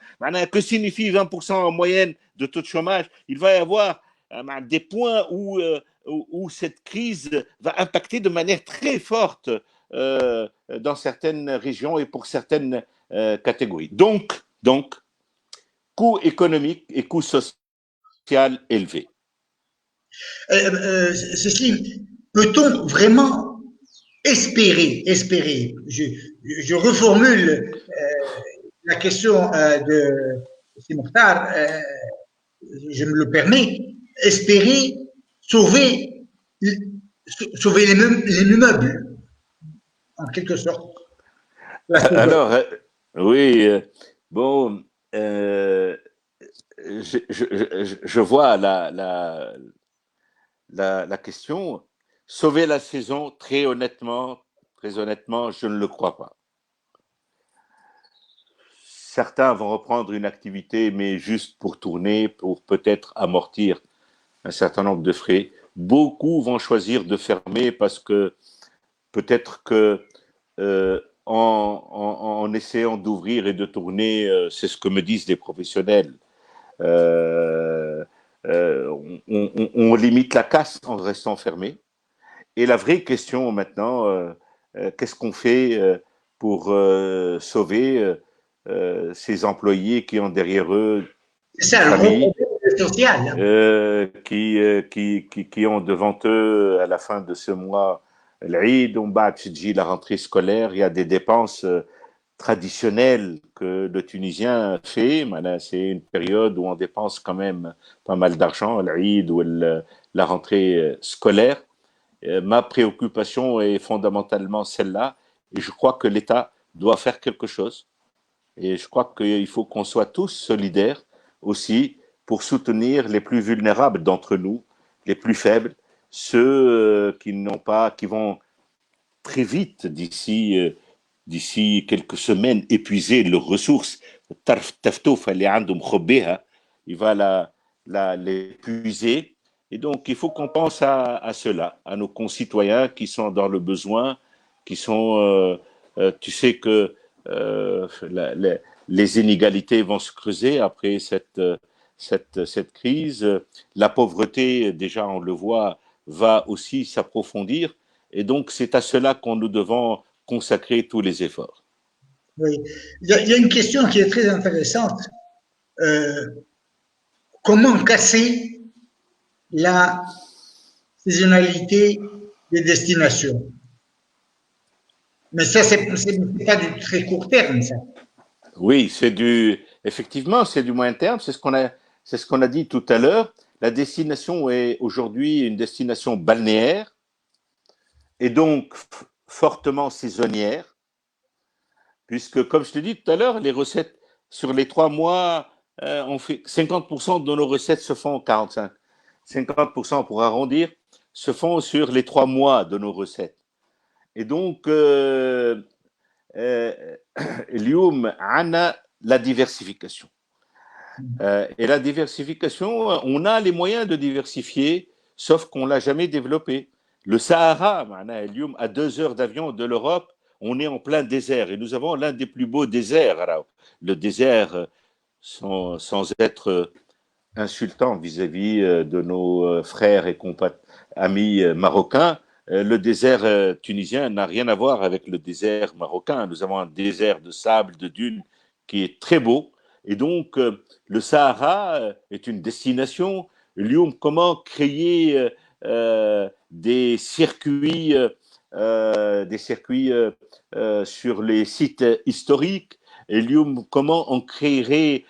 Que signifie 20% en moyenne de taux de chômage? Il va y avoir des points où cette crise va impacter de manière très forte dans certaines régions et pour certaines catégories. Donc, coût économique et coût social élevé. Cécile, peut-on vraiment espérer, je reformule la question de Simortar, je me le permets, espérer sauver les immeubles en quelque sorte. Alors, oui, bon, je vois la question. Sauver la saison, très honnêtement, je ne le crois pas. Certains vont reprendre une activité, mais juste pour tourner, pour peut-être amortir un certain nombre de frais. Beaucoup vont choisir de fermer parce que peut-être que en essayant d'ouvrir et de tourner, c'est ce que me disent les professionnels, euh, on limite la casse en restant fermé. Et la vraie question maintenant, qu'est-ce qu'on fait pour sauver ces employés qui ont derrière eux C'est une ça, le gros famille, problème social. qui ont devant eux à la fin de ce mois l'Eid, on bat la rentrée scolaire, il y a des dépenses traditionnelles que le Tunisien fait. C'est une période où on dépense quand même pas mal d'argent, l'Eid ou la rentrée scolaire. Ma préoccupation est fondamentalement celle-là et je crois que l'État doit faire quelque chose. Et je crois qu'il faut qu'on soit tous solidaires aussi pour soutenir les plus vulnérables d'entre nous, les plus faibles, ceux qui vont très vite d'ici quelques semaines épuiser leurs ressources. Il va l'épuiser. Et donc, il faut qu'on pense à cela, à nos concitoyens qui sont dans le besoin, qui sont, tu sais que les inégalités vont se creuser après cette crise. La pauvreté, déjà, on le voit, va aussi s'approfondir. Et donc, c'est à cela qu'on nous devons consacrer tous les efforts. Oui. Il y a une question qui est très intéressante. Euh, Comment casser la saisonnalité des destinations? Mais ça, c'est pas du très court terme, ça. Oui, effectivement, c'est du moyen terme. C'est ce qu'on a dit tout à l'heure. La destination est aujourd'hui une destination balnéaire et donc fortement saisonnière, puisque, comme je te dis tout à l'heure, les recettes sur les 3 mois, on fait 50% de nos recettes se font 45. 50% pour arrondir se font sur les 3 mois de nos recettes. Et donc, اليوم عنا la diversification. Et la diversification, on a les moyens de diversifier, sauf qu'on ne l'a jamais développé. Le Sahara, à 2 heures d'avion de l'Europe, on est en plein désert et nous avons l'un des plus beaux déserts. Le désert, sans être insultant vis-à-vis de nos frères et amis marocains, le désert tunisien n'a rien à voir avec le désert marocain. Nous avons un désert de sable, de dunes qui est très beau. Et donc, le Sahara est une destination. Lyoum, comment créer des circuits, sur les sites historiques. Et Lyoum, comment on créerait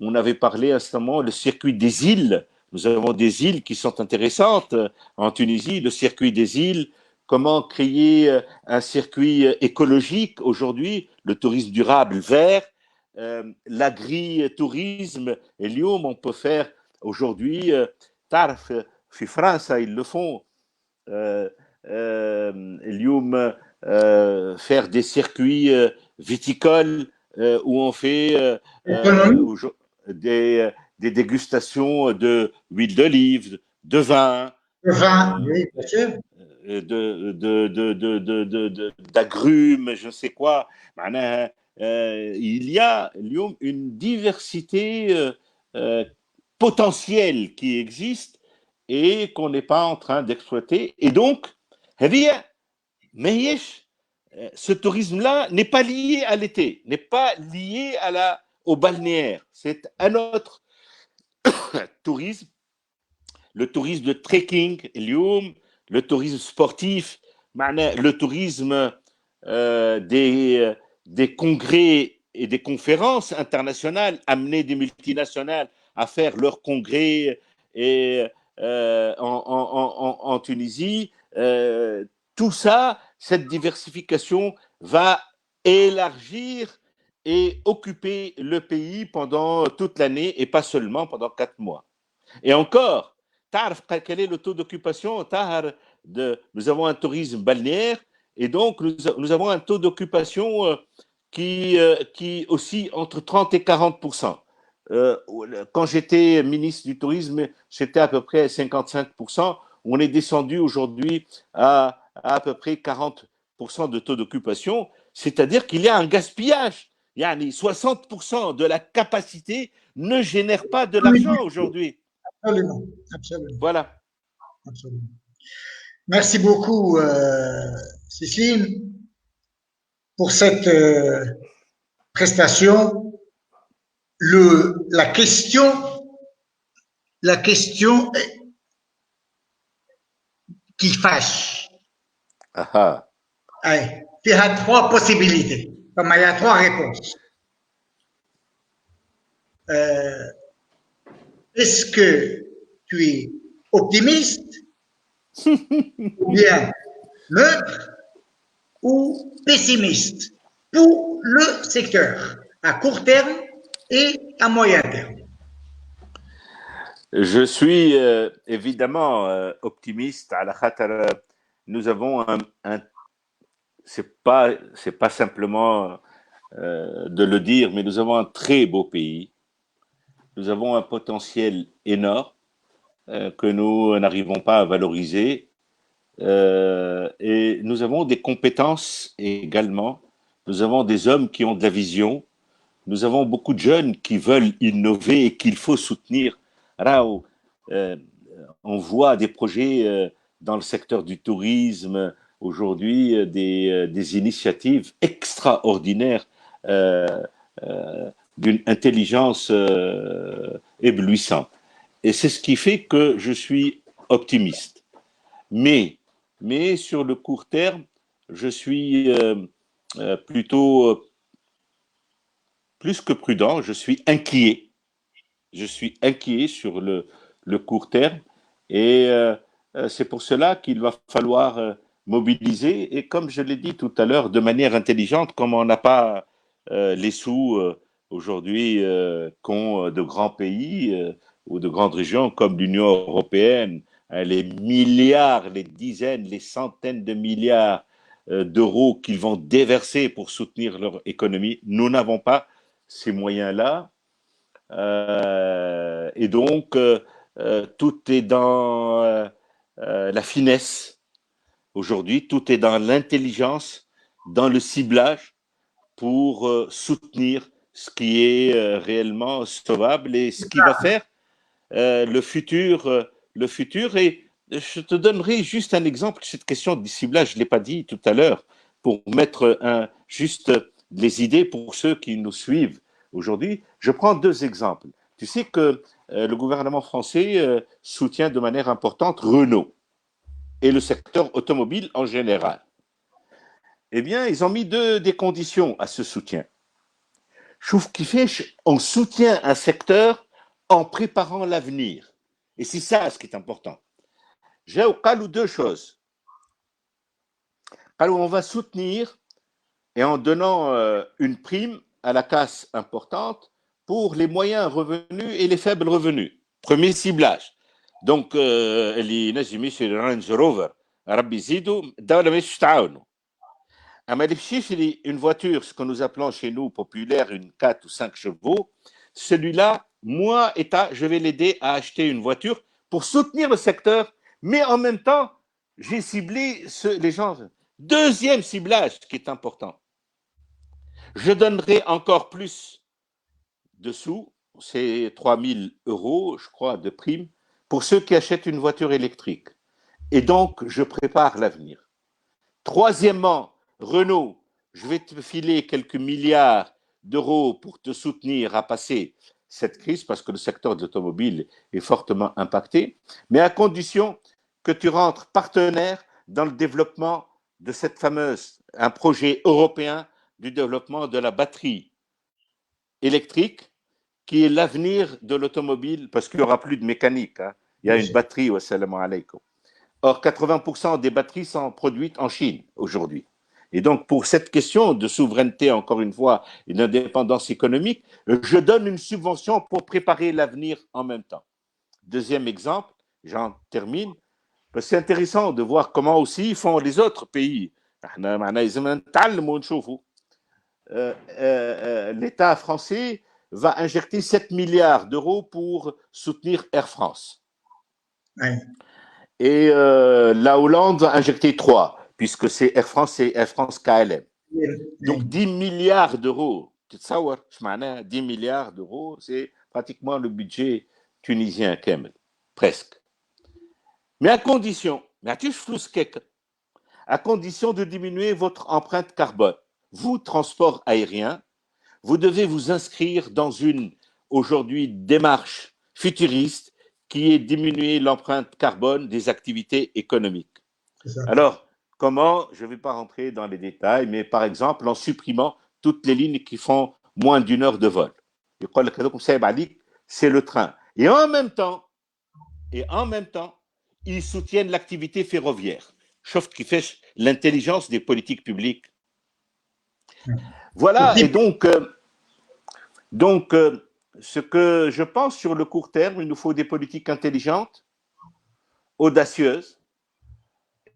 on avait parlé à ce moment le circuit des îles. Nous avons des îles qui sont intéressantes en Tunisie, le circuit des îles. Comment créer un circuit écologique aujourd'hui, le tourisme durable vert, l'agri-tourisme. Et Lyon, on peut faire aujourd'hui, Tarf, France, ils le font. Lyon, faire des circuits viticoles où on fait Économie, des, des dégustations de huile d'olive, de vin, le vin, oui, bien sûr. d'agrumes, je ne sais quoi. Il y a une diversité potentielle qui existe et qu'on n'est pas en train d'exploiter. Et donc, ce tourisme-là n'est pas lié à l'été, n'est pas lié au balnéaire. C'est un autre tourisme, le tourisme de trekking, le tourisme sportif, le tourisme des congrès et des conférences internationales, amener des multinationales à faire leurs congrès en Tunisie. Tout ça, cette diversification va élargir et occuper le pays pendant toute l'année et pas seulement pendant 4 mois. Et encore, quel est le taux d'occupation? Nous avons un tourisme balnéaire et donc nous avons un taux d'occupation qui oscille entre 30 et 40%. Quand j'étais ministre du Tourisme, j'étais à peu près à 55%. On est descendu aujourd'hui à peu près 40% de taux d'occupation, c'est-à-dire qu'il y a un gaspillage. Il y a 60% de la capacité ne génère pas de l'argent aujourd'hui. Absolument, absolument, Voilà. absolument. Merci beaucoup, Cécile, pour cette prestation. La question qui fâche. Aha. Il y a 3 possibilités, comme il y a 3 réponses. Est-ce que tu es optimiste, ou bien neutre, ou pessimiste pour le secteur, à court terme et à moyen terme? Je suis évidemment optimiste. Nous avons c'est pas simplement de le dire, mais nous avons un très beau pays. Nous avons un potentiel énorme que nous n'arrivons pas à valoriser. Et nous avons des compétences également. Nous avons des hommes qui ont de la vision. Nous avons beaucoup de jeunes qui veulent innover et qu'il faut soutenir. Là, on voit des projets dans le secteur du tourisme aujourd'hui, des initiatives extraordinaires d'une intelligence éblouissante. Et c'est ce qui fait que je suis optimiste. Mais sur le court terme, je suis plutôt plus que prudent, je suis inquiet. Je suis inquiet sur le court terme et c'est pour cela qu'il va falloir mobiliser et comme je l'ai dit tout à l'heure, de manière intelligente, comme on n'a pas les sous aujourd'hui qu'ont de grands pays ou de grandes régions comme l'Union européenne, les milliards, les dizaines, les centaines de milliards d'euros qu'ils vont déverser pour soutenir leur économie. Nous n'avons pas ces moyens-là. Et donc, tout est dans la finesse aujourd'hui, tout est dans l'intelligence, dans le ciblage pour soutenir ce qui est réellement sauvable et ce qui va faire le futur. Le futur. Et je te donnerai juste un exemple, cette question du ciblage, je ne l'ai pas dit tout à l'heure, pour mettre juste les idées pour ceux qui nous suivent aujourd'hui. Je prends 2 exemples. Tu sais que le gouvernement français soutient de manière importante Renault et le secteur automobile en général. Eh bien, ils ont mis des conditions à ce soutien. Chouf qui fait, on soutient un secteur en préparant l'avenir. Et c'est ça ce qui est important. J'ai au cas où 2 choses. Où on va soutenir et en donnant une prime à la casse importante pour les moyens revenus et les faibles revenus. Premier ciblage. Donc, اللي نجم يشري رانج روفر ربي يزيدوا الدولة مش تعاونوا. أما اللي باش يشري une voiture, ce que nous appelons chez nous populaire, une 4 ou 5 chevaux, celui-là, moi, État, je vais l'aider à acheter une voiture pour soutenir le secteur, mais en même temps, j'ai ciblé les gens. Deuxième ciblage qui est important. Je donnerai encore plus de sous, c'est 3 000 €, je crois, de prime, pour ceux qui achètent une voiture électrique. Et donc, je prépare l'avenir. Troisièmement, Renault, je vais te filer quelques milliards d'euros pour te soutenir à passer cette crise, parce que le secteur de l'automobile est fortement impacté, mais à condition que tu rentres partenaire dans le développement de cette fameuse, un projet européen du développement de la batterie électrique, qui est l'avenir de l'automobile, parce qu'il n'y aura plus de mécanique. Hein. Il y a une batterie, wassalamu alaikum. Or, 80% des batteries sont produites en Chine aujourd'hui. Et donc, pour cette question de souveraineté, encore une fois, et d'indépendance économique, je donne une subvention pour préparer l'avenir en même temps. Deuxième exemple, j'en termine, parce que c'est intéressant de voir comment aussi font les autres pays. L'État français va injecter 7 milliards d'euros pour soutenir Air France. Oui. Et la Hollande va injecter 3, puisque c'est Air France et Air France KLM. Oui. Donc 10 milliards d'euros. Tu te sais, 10 milliards d'euros, c'est pratiquement le budget tunisien, presque. Mais à condition, à condition de diminuer votre empreinte carbone. Vous, transport aérien, vous devez vous inscrire dans une, aujourd'hui, démarche futuriste qui est diminuer l'empreinte carbone des activités économiques. Alors, comment? Je ne vais pas rentrer dans les détails, mais par exemple, en supprimant toutes les lignes qui font moins d'1 heure de vol. C'est le train. Et en même temps, ils soutiennent l'activité ferroviaire. Sauf qui fait l'intelligence des politiques publiques. Voilà, et donc, ce que je pense sur le court terme, il nous faut des politiques intelligentes, audacieuses,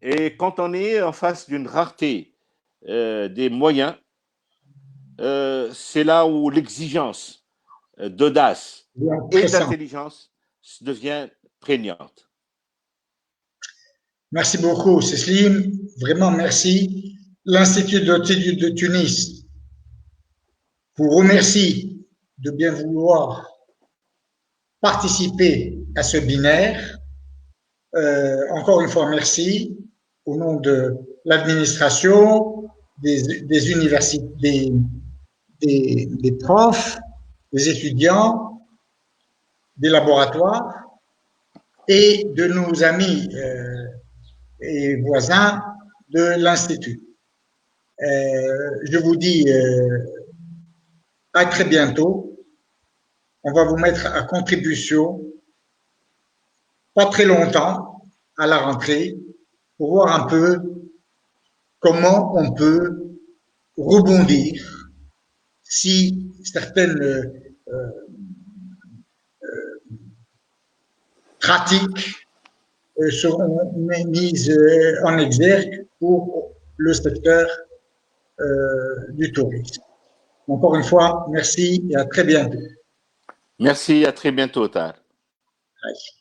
et quand on est en face d'une rareté des moyens, c'est là où l'exigence d'audace et d'intelligence devient prégnante. Merci beaucoup, Cécile. Vraiment, merci. L'Institut d'études de Tunis vous remercie de bien vouloir participer à ce binaire. Encore une fois, merci au nom de l'administration, des universités, des profs, des étudiants, des laboratoires et de nos amis et voisins de l'Institut. Je vous dis à très bientôt. On va vous mettre à contribution, pas très longtemps, à la rentrée, pour voir un peu comment on peut rebondir si certaines pratiques seront mises en exergue pour le secteur du tourisme. Encore une fois, merci et à très bientôt. Merci, à très bientôt, Tar. Merci.